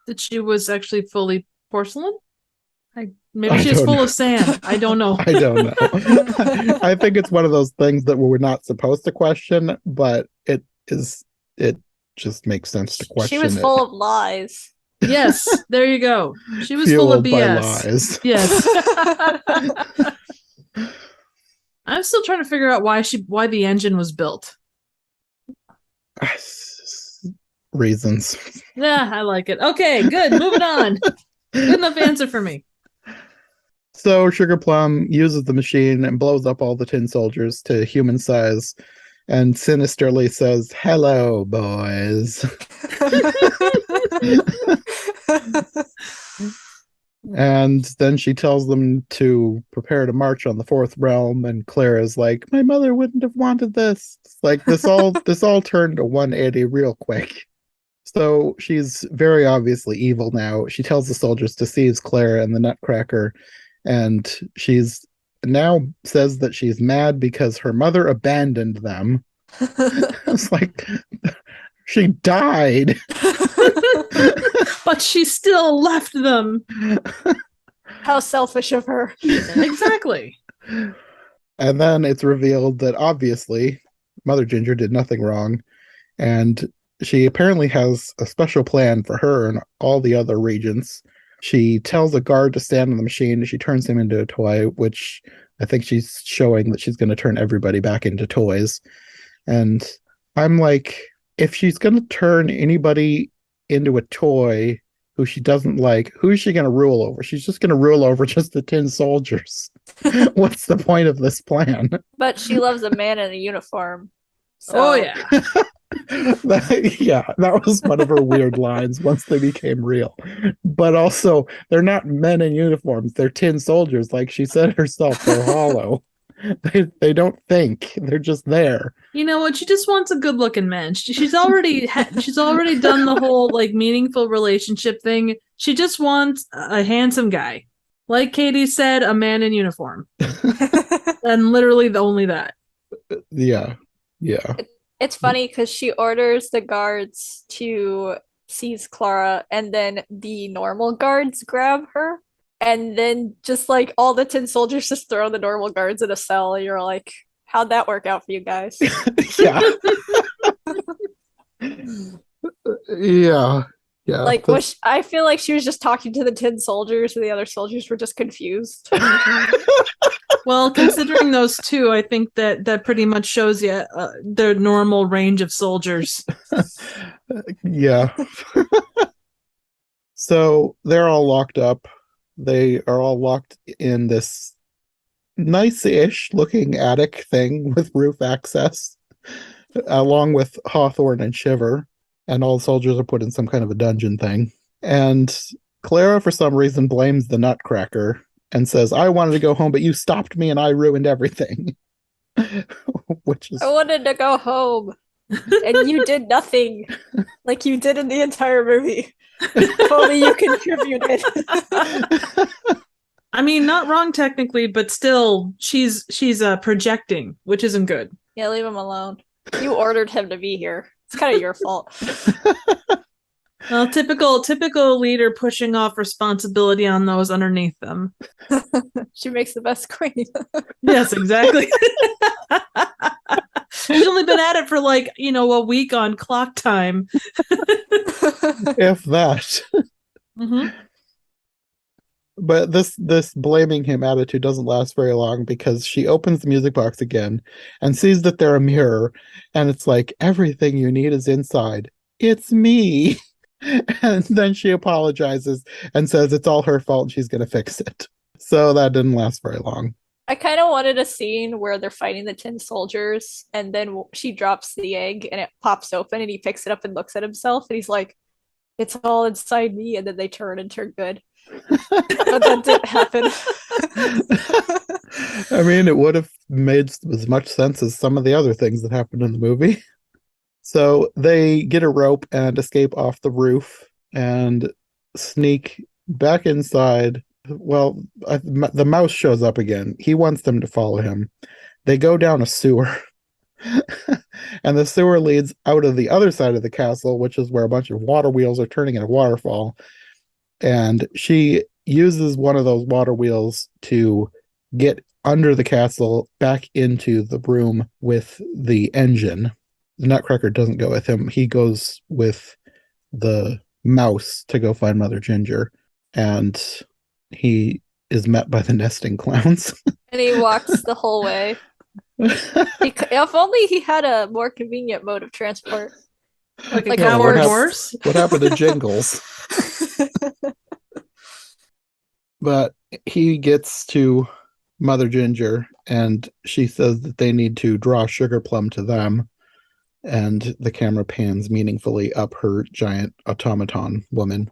That she was actually fully porcelain? Maybe she's full of sand. I don't know. I don't know. I think it's one of those things that we're not supposed to question, but it just makes sense to question. She was full of lies. Yes, there you go. She was Fueled full of BS. By lies. Yes. I'm still trying to figure out why the engine was built. Reasons. Yeah, I like it. Okay, good. Moving on. Good enough answer for me. So Sugar Plum uses the machine and blows up all the tin soldiers to human size and sinisterly says, hello, boys. And then she tells them to prepare to march on the fourth realm, and Clara's like, my mother wouldn't have wanted this. It's like this all turned to 180 real quick. So she's very obviously evil now. She tells the soldiers to seize Clara and the Nutcracker, and she's now says that she's mad because her mother abandoned them. It's like she died. But she still left them. How selfish of her. Exactly. And then it's revealed that obviously Mother Ginger did nothing wrong, and she apparently has a special plan for her and all the other regents. She tells a guard to stand on the machine, and she turns him into a toy, which I think she's showing that she's going to turn everybody back into toys. And I'm like, if she's going to turn anybody into a toy who she doesn't like, who is she going to rule over? She's just going to rule over just the tin soldiers. What's the point of this plan? But she loves a man in a uniform. So. Oh, yeah. That was one of her weird lines once they became real. But also, they're not men in uniforms. They're tin soldiers. Like she said herself, they're hollow. They don't think. They're just there. You know what? She just wants a good-looking man. She's already done the whole like meaningful relationship thing. She just wants a handsome guy. Like Katie said, a man in uniform. And literally only that. Yeah. It's funny because she orders the guards to seize Clara, and then the normal guards grab her. And then just like all the tin soldiers just throw the normal guards in a cell. And you're like, how'd that work out for you guys? Yeah. Yeah. Yeah. Like, I feel like she was just talking to the tin soldiers, and the other soldiers were just confused. Well, considering those two, I think that pretty much shows you their normal range of soldiers. Yeah. So they're all locked up. They are all locked in this nice-ish looking attic thing with roof access, along with Hawthorne and Shiver. And all the soldiers are put in some kind of a dungeon thing. And Clara, for some reason, blames the Nutcracker and says, I wanted to go home, but you stopped me and I ruined everything. Which is... I wanted to go home, and you did nothing like you did in the entire movie. Only you contributed. I mean, not wrong technically, but still, she's projecting, which isn't good. Yeah, leave him alone. You ordered him to be here. It's kind of your fault. Well, typical leader pushing off responsibility on those underneath them. She makes the best queen. Yes, exactly. She's only been at it for like, a week on clock time. If that. Mm-hmm. But this blaming him attitude doesn't last very long, because she opens the music box again and sees that they're a mirror, and it's like, everything you need is inside. It's me. And then she apologizes and says it's all her fault and she's going to fix it. So that didn't last very long. I kind of wanted a scene where they're fighting the tin soldiers, and then she drops the egg and it pops open, and he picks it up and looks at himself, and he's like, it's all inside me, and then they turn and turn good. But that didn't happen. I mean, it would have made as much sense as some of the other things that happened in the movie. So they get a rope and escape off the roof and sneak back inside. Well, the mouse shows up again. He wants them to follow him. They go down a sewer. And the sewer leads out of the other side of the castle, which is where a bunch of water wheels are turning in a waterfall. And she uses one of those water wheels to get under the castle back into the room with the engine. The Nutcracker doesn't go with him. He goes with the mouse to go find Mother Ginger. And he is met by the nesting clowns. And he walks the whole way. If only he had a more convenient mode of transport. Like a coward horse? What happened to Jingles? But he gets to Mother Ginger, and she says that they need to draw Sugar Plum to them. And the camera pans meaningfully up her giant automaton woman.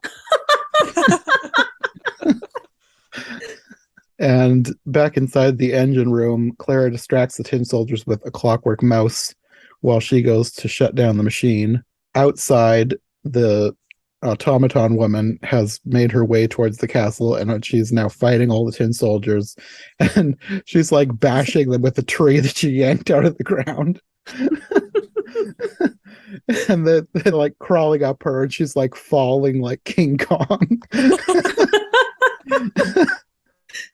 And back inside the engine room, Clara distracts the tin soldiers with a clockwork mouse while she goes to shut down the machine. Outside, the automaton woman has made her way towards the castle, and she's now fighting all the tin soldiers. And she's like bashing them with a tree that she yanked out of the ground. And they're like crawling up her, and she's like falling like King Kong.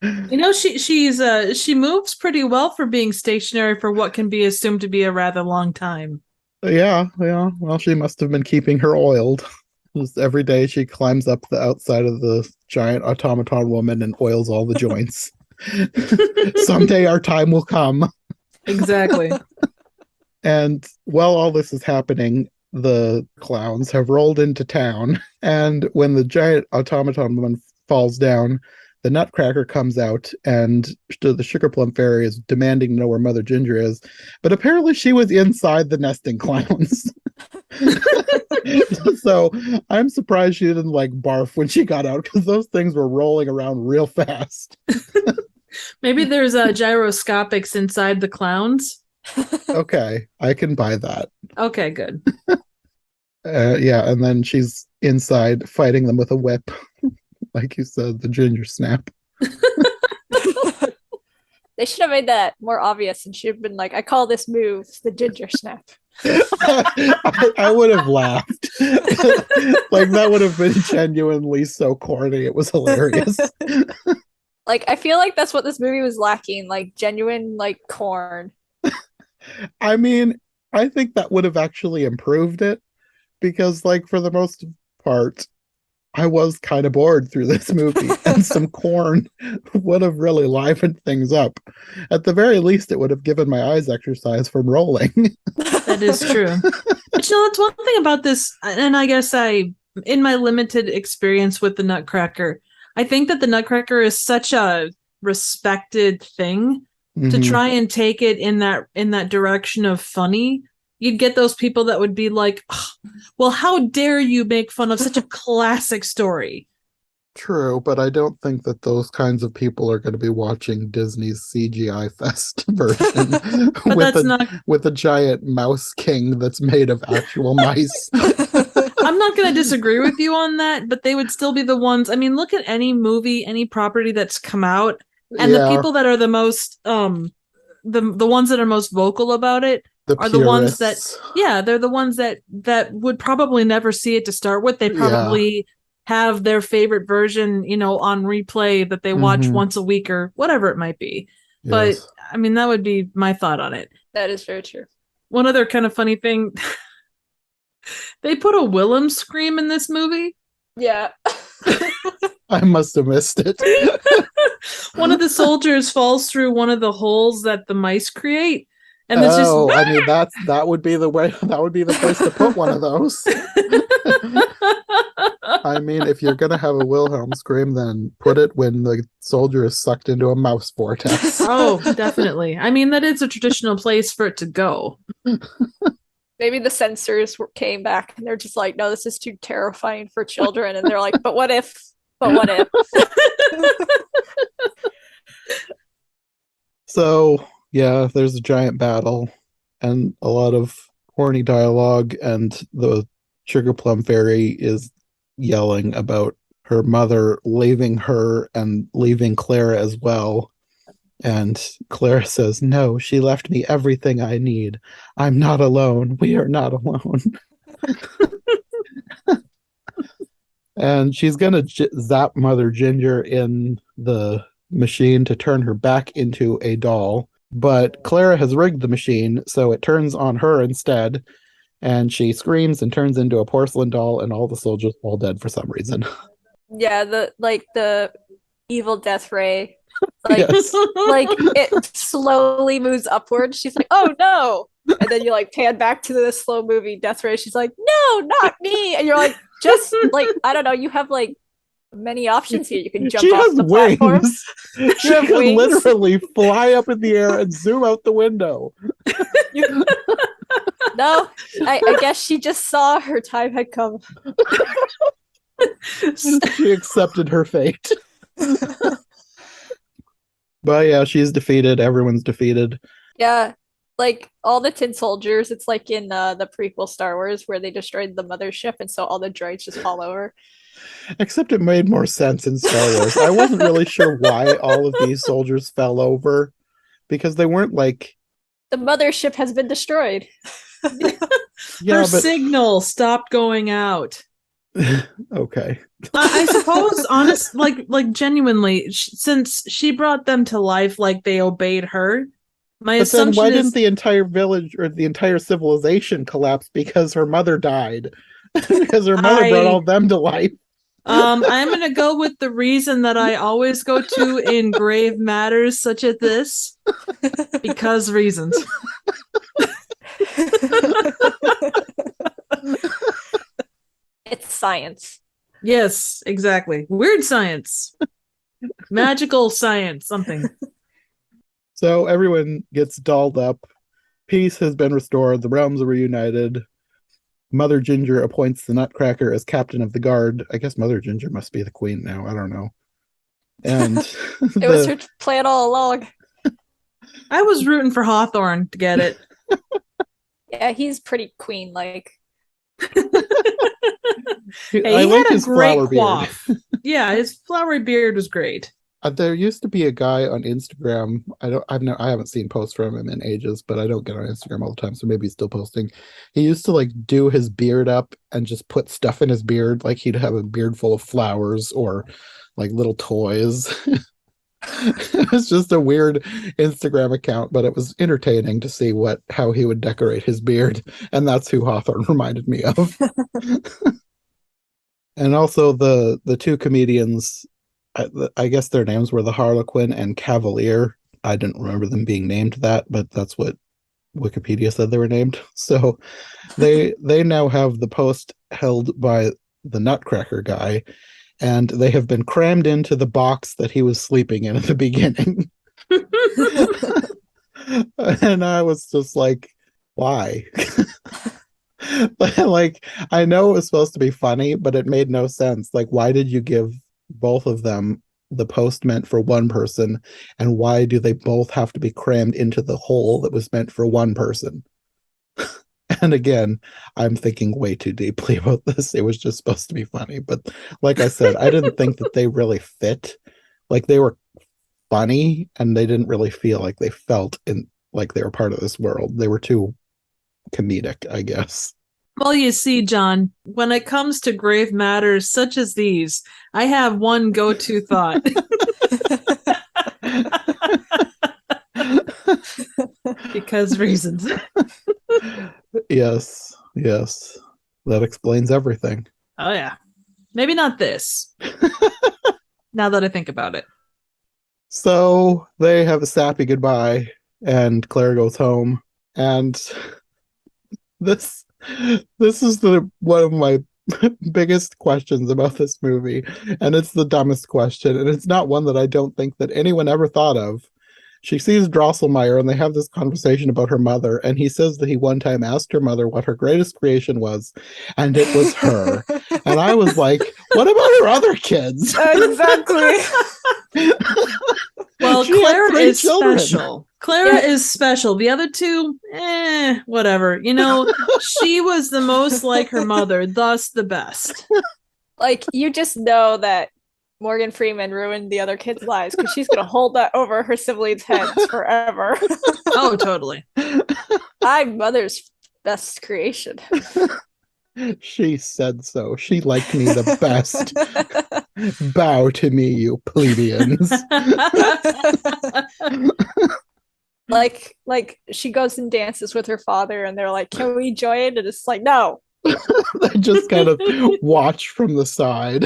She moves pretty well for being stationary for what can be assumed to be a rather long time. Yeah. Well, she must have been keeping her oiled. Just every day she climbs up the outside of the giant automaton woman and oils all the joints. Someday our time will come. Exactly. And while all this is happening, the clowns have rolled into town. And when the giant automaton woman falls down, the Nutcracker comes out, and the Sugar Plum Fairy is demanding to know where Mother Ginger is. But apparently she was inside the nesting clowns. So I'm surprised she didn't like barf when she got out, because those things were rolling around real fast. Maybe there's gyroscopics inside the clowns. Okay, I can buy that. Okay, good. Yeah, and then she's inside fighting them with a whip. Like you said, the ginger snap. They should have made that more obvious, and she'd have been like, I call this move the ginger snap. I would have laughed. Like, that would have been genuinely so corny. It was hilarious. Like, I feel like that's what this movie was lacking, like genuine like corn. I mean, I think that would have actually improved it. because, like, for the most part, I was kind of bored through this movie, and some corn would have really livened things up. At the very least, it would have given my eyes exercise from rolling. That is true. But that's one thing about this, and I guess in my limited experience with the Nutcracker, I think that the Nutcracker is such a respected thing to try and take it in that direction of funny. You'd get those people that would be like, oh, well, how dare you make fun of such a classic story? True, but I don't think that those kinds of people are going to be watching Disney's CGI Fest version with a giant mouse king that's made of actual mice. I'm not going to disagree with you on that, but they would still be the ones. I mean, look at any movie, any property that's come out, and the people that are the most, the ones that are most vocal about it are the ones that, they're the ones that would probably never see it to start with. They probably have their favorite version, on replay that they watch once a week or whatever it might be. Yes. But I mean, that would be my thought on it. That is very true. One other kind of funny thing, they put a Willem scream in this movie. Yeah. I must have missed it. One of the soldiers falls through one of the holes that the mice create. And it's I mean, that would be the way. That would be the place to put one of those. I mean, if you're gonna have a Wilhelm scream, then put it when the soldier is sucked into a mouse vortex. Oh, definitely. I mean, that is a traditional place for it to go. Maybe the censors came back and they're just like, no, this is too terrifying for children. And they're like, but what if? But what if? So, yeah, there's a giant battle and a lot of horny dialogue, and the Sugar Plum Fairy is yelling about her mother leaving her and leaving Clara as well. And Clara says, no, she left me everything I need. I'm not alone. We are not alone. And she's going to zap Mother Ginger in the machine to turn her back into a doll. But Clara has rigged the machine, so it turns on her instead. And she screams and turns into a porcelain doll, and all the soldiers fall dead for some reason. Yeah, the evil death ray. Like, yes. Like it slowly moves upward. She's like, oh no. And then you like pan back to the slow movie death ray. She's like, no, not me. And you're like, just like, I don't know, you have like many options here. You can jump off the platform. She can literally fly up in the air and zoom out the window. No, I guess she just saw her time had come. She accepted her fate. But yeah, she's defeated. Everyone's defeated. Yeah, like all the tin soldiers, it's like in the prequel Star Wars where they destroyed the mothership and so all the droids just fall over. Except it made more sense in Star Wars. I wasn't really sure why all of these soldiers fell over, because they weren't like... The mothership has been destroyed. Her signal stopped going out. Okay. I suppose, like genuinely, since she brought them to life, like they obeyed her. My assumption then why didn't the entire village or the entire civilization collapse because her mother died? Because her mother brought all them to life. I'm gonna go with the reason that I always go to in grave matters such as this, because reasons. It's science. Yes, exactly. Weird science. Magical science, something. So everyone gets dolled up. Peace has been restored. The realms are reunited. Mother Ginger appoints the Nutcracker as captain of the guard. I guess Mother Ginger must be the queen now. I don't know. And it was her plan all along. I was rooting for Hawthorne to get it. Yeah, he's pretty queen-like. He had a great coif. Yeah, his flowery beard was great. There used to be a guy on Instagram. I haven't seen posts from him in ages, but I don't get on Instagram all the time, so maybe he's still posting. He used to like do his beard up and just put stuff in his beard, like he'd have a beard full of flowers or like little toys. It was just a weird Instagram account, but it was entertaining to see how he would decorate his beard, and that's who Hawthorne reminded me of. And also the two comedians, I guess their names were the Harlequin and Cavalier. I didn't remember them being named that, but that's what Wikipedia said they were named. So they now have the post held by the Nutcracker guy, and they have been crammed into the box that he was sleeping in at the beginning. And I was just like, why? Like, I know it was supposed to be funny, but it made no sense. Like, why did you give both of them the post meant for one person, and why do they both have to be crammed into the hole that was meant for one person? And again, I'm thinking way too deeply about this. It was just supposed to be funny, but like I said, I didn't think that they really fit. Like, they were funny, and they didn't really feel like they felt in like they were part of this world. They were too comedic, I guess. Well, you see, John, when it comes to grave matters such as these, I have one go-to thought. Because reasons. Yes. That explains everything. Oh, yeah. Maybe not this. Now that I think about it. So they have a sappy goodbye, and Claire goes home. And this is one of my biggest questions about this movie, and it's the dumbest question, and it's not one that I don't think that anyone ever thought of. She sees Drosselmeyer, and they have this conversation about her mother, and he says that he one time asked her mother what her greatest creation was, and it was her. And I was like, what about her other kids? Exactly. Well, She had Clara 3 is children. special. Clara is special. The other two, whatever. You know, she was the most like her mother, thus the best. Like, you just know that Morgan Freeman ruined the other kids' lives because she's going to hold that over her siblings' heads forever. Oh, totally. I'm mother's best creation. She said so. She liked me the best. Bow to me, you plebeians. Like she goes and dances with her father, and they're like, "Can we join?" And it's like, no. They just kind of watch from the side.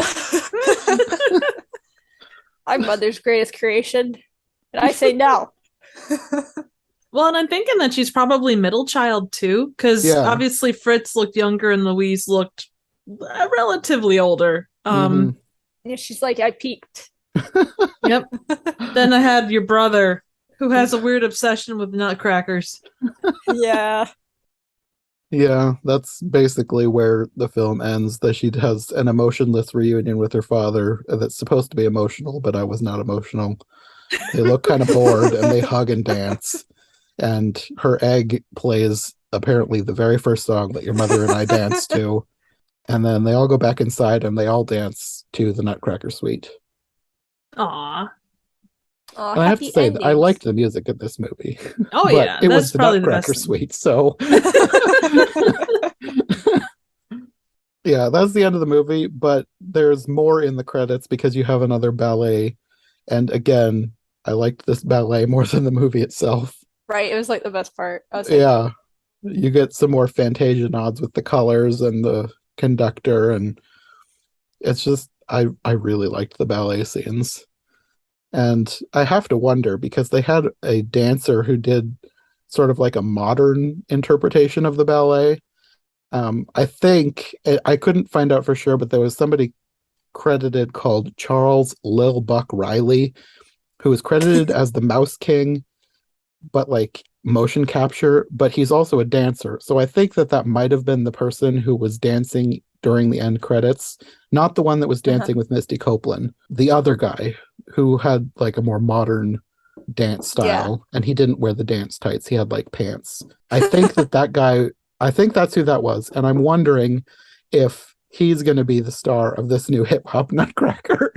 I'm mother's greatest creation, and I say no. Well, and I'm thinking that she's probably middle child too, because obviously Fritz looked younger and Louise looked relatively older. Yeah, she's like, I peaked. Yep. Then I had your brother, who has a weird obsession with nutcrackers. Yeah. Yeah, that's basically where the film ends, that she has an emotionless reunion with her father that's supposed to be emotional, but I was not emotional. They look kind of bored, and they hug and dance. And her egg plays apparently the very first song that your mother and I danced to. And then they all go back inside, and they all dance to the Nutcracker Suite. Aw. Oh, I have to say that I liked the music in this movie. Oh, but yeah. it That's was the probably Nutcracker the best. Suite, so... Yeah, that's the end of the movie, but there's more in the credits because you have another ballet. And again, I liked this ballet more than the movie itself. Right, it was like the best part. I was Yeah, you get some more Fantasia nods with the colors and the conductor, and it's just, I really liked the ballet scenes. And I have to wonder, because they had a dancer who did sort of like a modern interpretation of the ballet. I think, I couldn't find out for sure, but there was somebody credited called Charles Lil Buck Riley, who was credited as the Mouse King, but like motion capture, but he's also a dancer. So I think that might have been the person who was dancing during the end credits, not the one that was dancing with Misty Copeland, the other guy who had like a more modern dance style, and he didn't wear the dance tights. He had like pants. I think that guy, I think that's who that was. And I'm wondering if he's going to be the star of this new hip hop Nutcracker.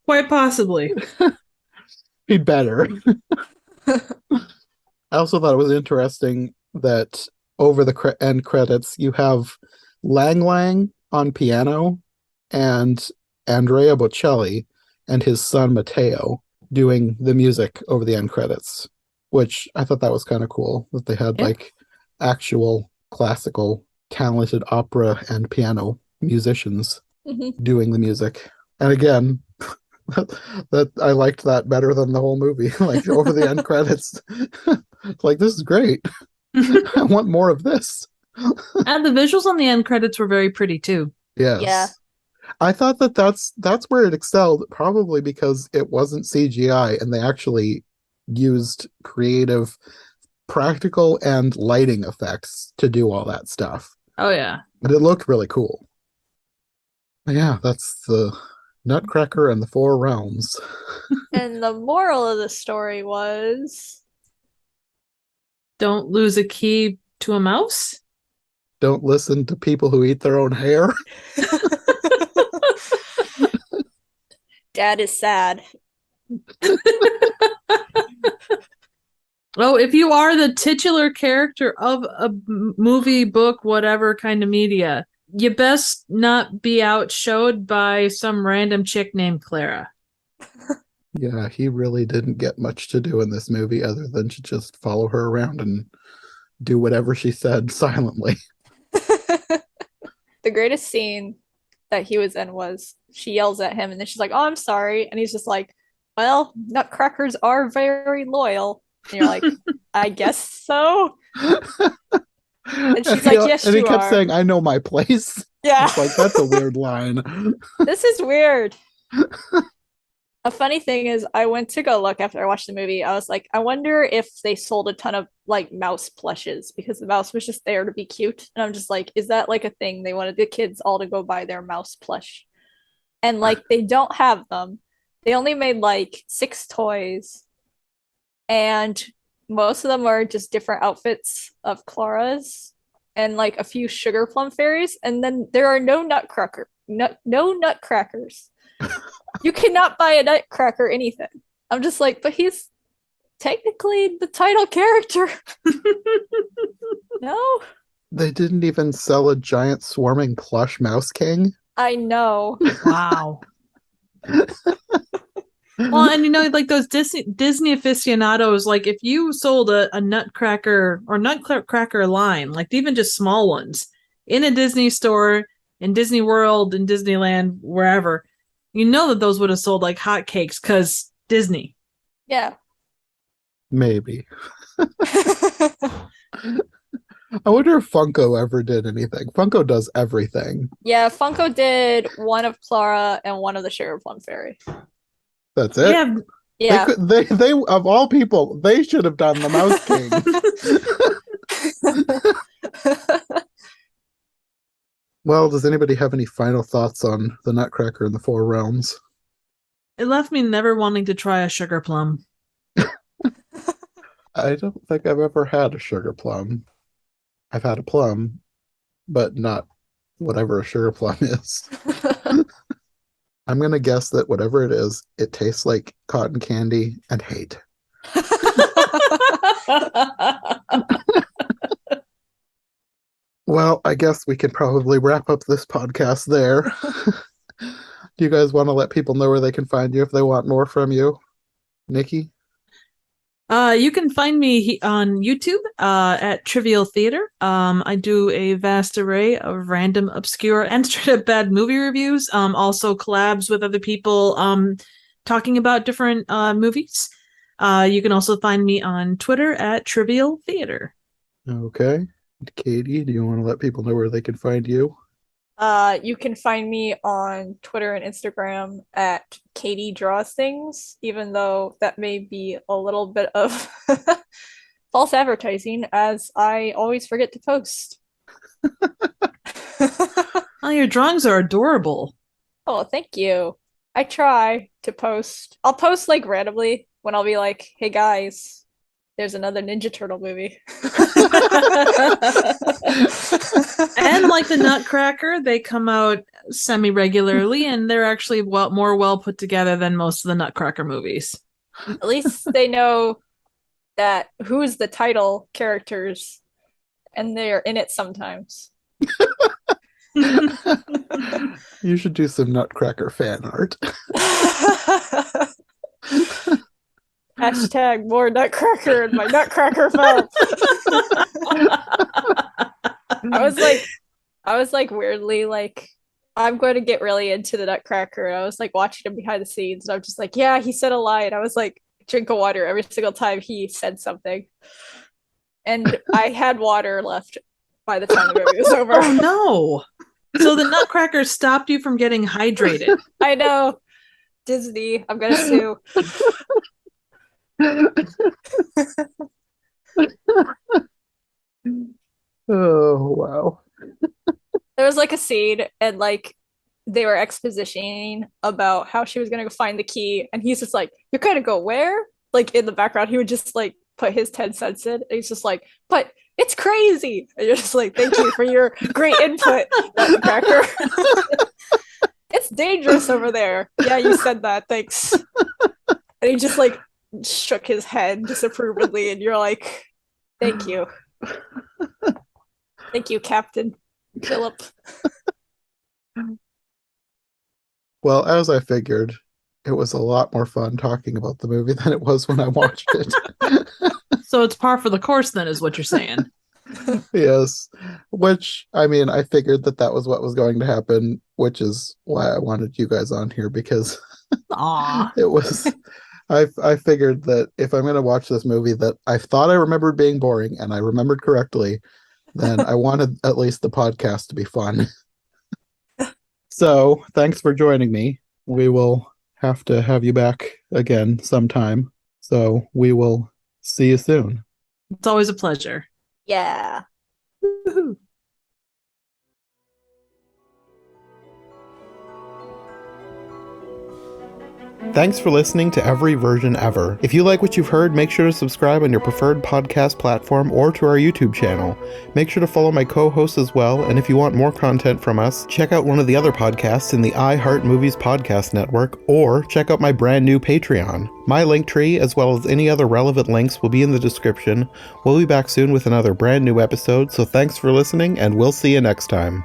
Quite possibly. He'd better. I also thought it was interesting that over the end credits, you have Lang Lang on piano, and Andrea Bocelli and his son Matteo doing the music over the end credits, which I thought that was kind of cool that they had like actual classical talented opera and piano musicians doing the music. And again, that I liked that better than the whole movie. Like over the end credits, like this is great. I want more of this. And the visuals on the end credits were very pretty too. Yes. Yeah. I thought that's where it excelled, probably because it wasn't CGI and they actually used creative, practical, and lighting effects to do all that stuff. Oh yeah. And it looked really cool. Yeah, that's the Nutcracker and the Four Realms. And the moral of the story was Don't lose a key to a mouse. Don't listen to people who eat their own hair. Dad is sad. Oh, if you are the titular character of a movie, book, whatever kind of media, you best not be outshowed by some random chick named Clara. Yeah, he really didn't get much to do in this movie other than to just follow her around and do whatever she said silently. The greatest scene that he was in was she yells at him and then she's like, "Oh, I'm sorry." And he's just like, "Well, nutcrackers are very loyal." And you're like, "I guess so." And she's like, "Yes, and he you kept are." saying, "I know my place." Yeah. It's like, that's a weird line. This is weird. A funny thing is, I went to go look after I watched the movie. I was like, I wonder if they sold a ton of like mouse plushes because the mouse was just there to be cute. And I'm just like, is that like a thing? They wanted the kids all to go buy their mouse plush. And like, they don't have them. They only made like 6 toys. And most of them are just different outfits of Clara's and like a few sugar plum fairies. And then there are no no nutcrackers. You cannot buy a nutcracker anything. I'm just like, but he's technically the title character. No? They didn't even sell a giant swarming plush mouse king. I know. Wow. Well, and you know, like those Disney aficionados, like if you sold a Nutcracker or Nutcracker line, like even just small ones, in a Disney store, in Disney World, in Disneyland, wherever, you know that those would have sold like hotcakes because Disney. Yeah. Maybe. I wonder if Funko ever did anything. Funko does everything. Yeah, Funko did one of Clara and one of the Sugar Plum Fairy. That's it. Yeah. Yeah. They of all people, they should have done the Mouse King. Well, does anybody have any final thoughts on the Nutcracker and the Four Realms? It left me never wanting to try a sugar plum. I don't think I've ever had a sugar plum. I've had a plum, but not whatever a sugar plum is. I'm going to guess that whatever it is, it tastes like cotton candy and hate. Well, I guess we can probably wrap up this podcast there. Do you guys want to let people know where they can find you if they want more from you? Nikki? You can find me on YouTube at Trivial Theater. I do a vast array of random, obscure, and straight up bad movie reviews. Also collabs with other people talking about different movies. You can also find me on Twitter at Trivial Theater. Okay. Katie, do you want to let people know where they can find you? You can find me on Twitter and Instagram at Katie Draws Things, even though that may be a little bit of false advertising, as I always forget to post. Oh, your drawings are adorable. Oh, thank you. I try to post. I'll post like randomly when I'll be like, "Hey guys, there's another Ninja Turtle movie." And like the Nutcracker, they come out semi-regularly, and they're actually more well put together than most of the Nutcracker movies. At least they know that who's the title characters, and they're in it sometimes. You should do some Nutcracker fan art. Hashtag more Nutcracker in my Nutcracker film. I was like weirdly like, I'm going to get really into the Nutcracker. And I was like watching him behind the scenes, and I'm just like, yeah, he said a line. I was like, drink of water every single time he said something. And I had water left by the time the movie was over. Oh no. So the Nutcracker stopped you from getting hydrated. I know. Disney, I'm gonna sue. Oh, wow. There was like a scene, and like they were expositioning about how she was gonna go find the key, and he's just like, "You're gonna go where?" Like in the background, he would just like put his 10 cents in. And he's just like, "But it's crazy." And you're just like, "Thank you for your great input, Nutcracker." It's dangerous over there. Yeah, you said that. Thanks. And he just like shook his head disapprovingly, and you're like, "Thank you, thank you, Captain Philip." Well, as I figured, it was a lot more fun talking about the movie than it was when I watched it. So it's par for the course then, is what you're saying. Yes. Which, I mean, I figured that was what was going to happen, which is why I wanted you guys on here, because Aw. it was... I figured that if I'm going to watch this movie that I thought I remembered being boring, and I remembered correctly, then I wanted at least the podcast to be fun. So, thanks for joining me. We will have to have you back again sometime. So, we will see you soon. It's always a pleasure. Yeah. Woohoo. Thanks for listening to Every Version Ever. If you like what you've heard, make sure to subscribe on your preferred podcast platform or to our YouTube channel. Make sure to follow my co-hosts as well, and if you want more content from us, check out one of the other podcasts in the iHeart Movies Podcast Network, or check out my brand new Patreon. My link tree, as well as any other relevant links, will be in the description. We'll be back soon with another brand new episode, so thanks for listening, and we'll see you next time.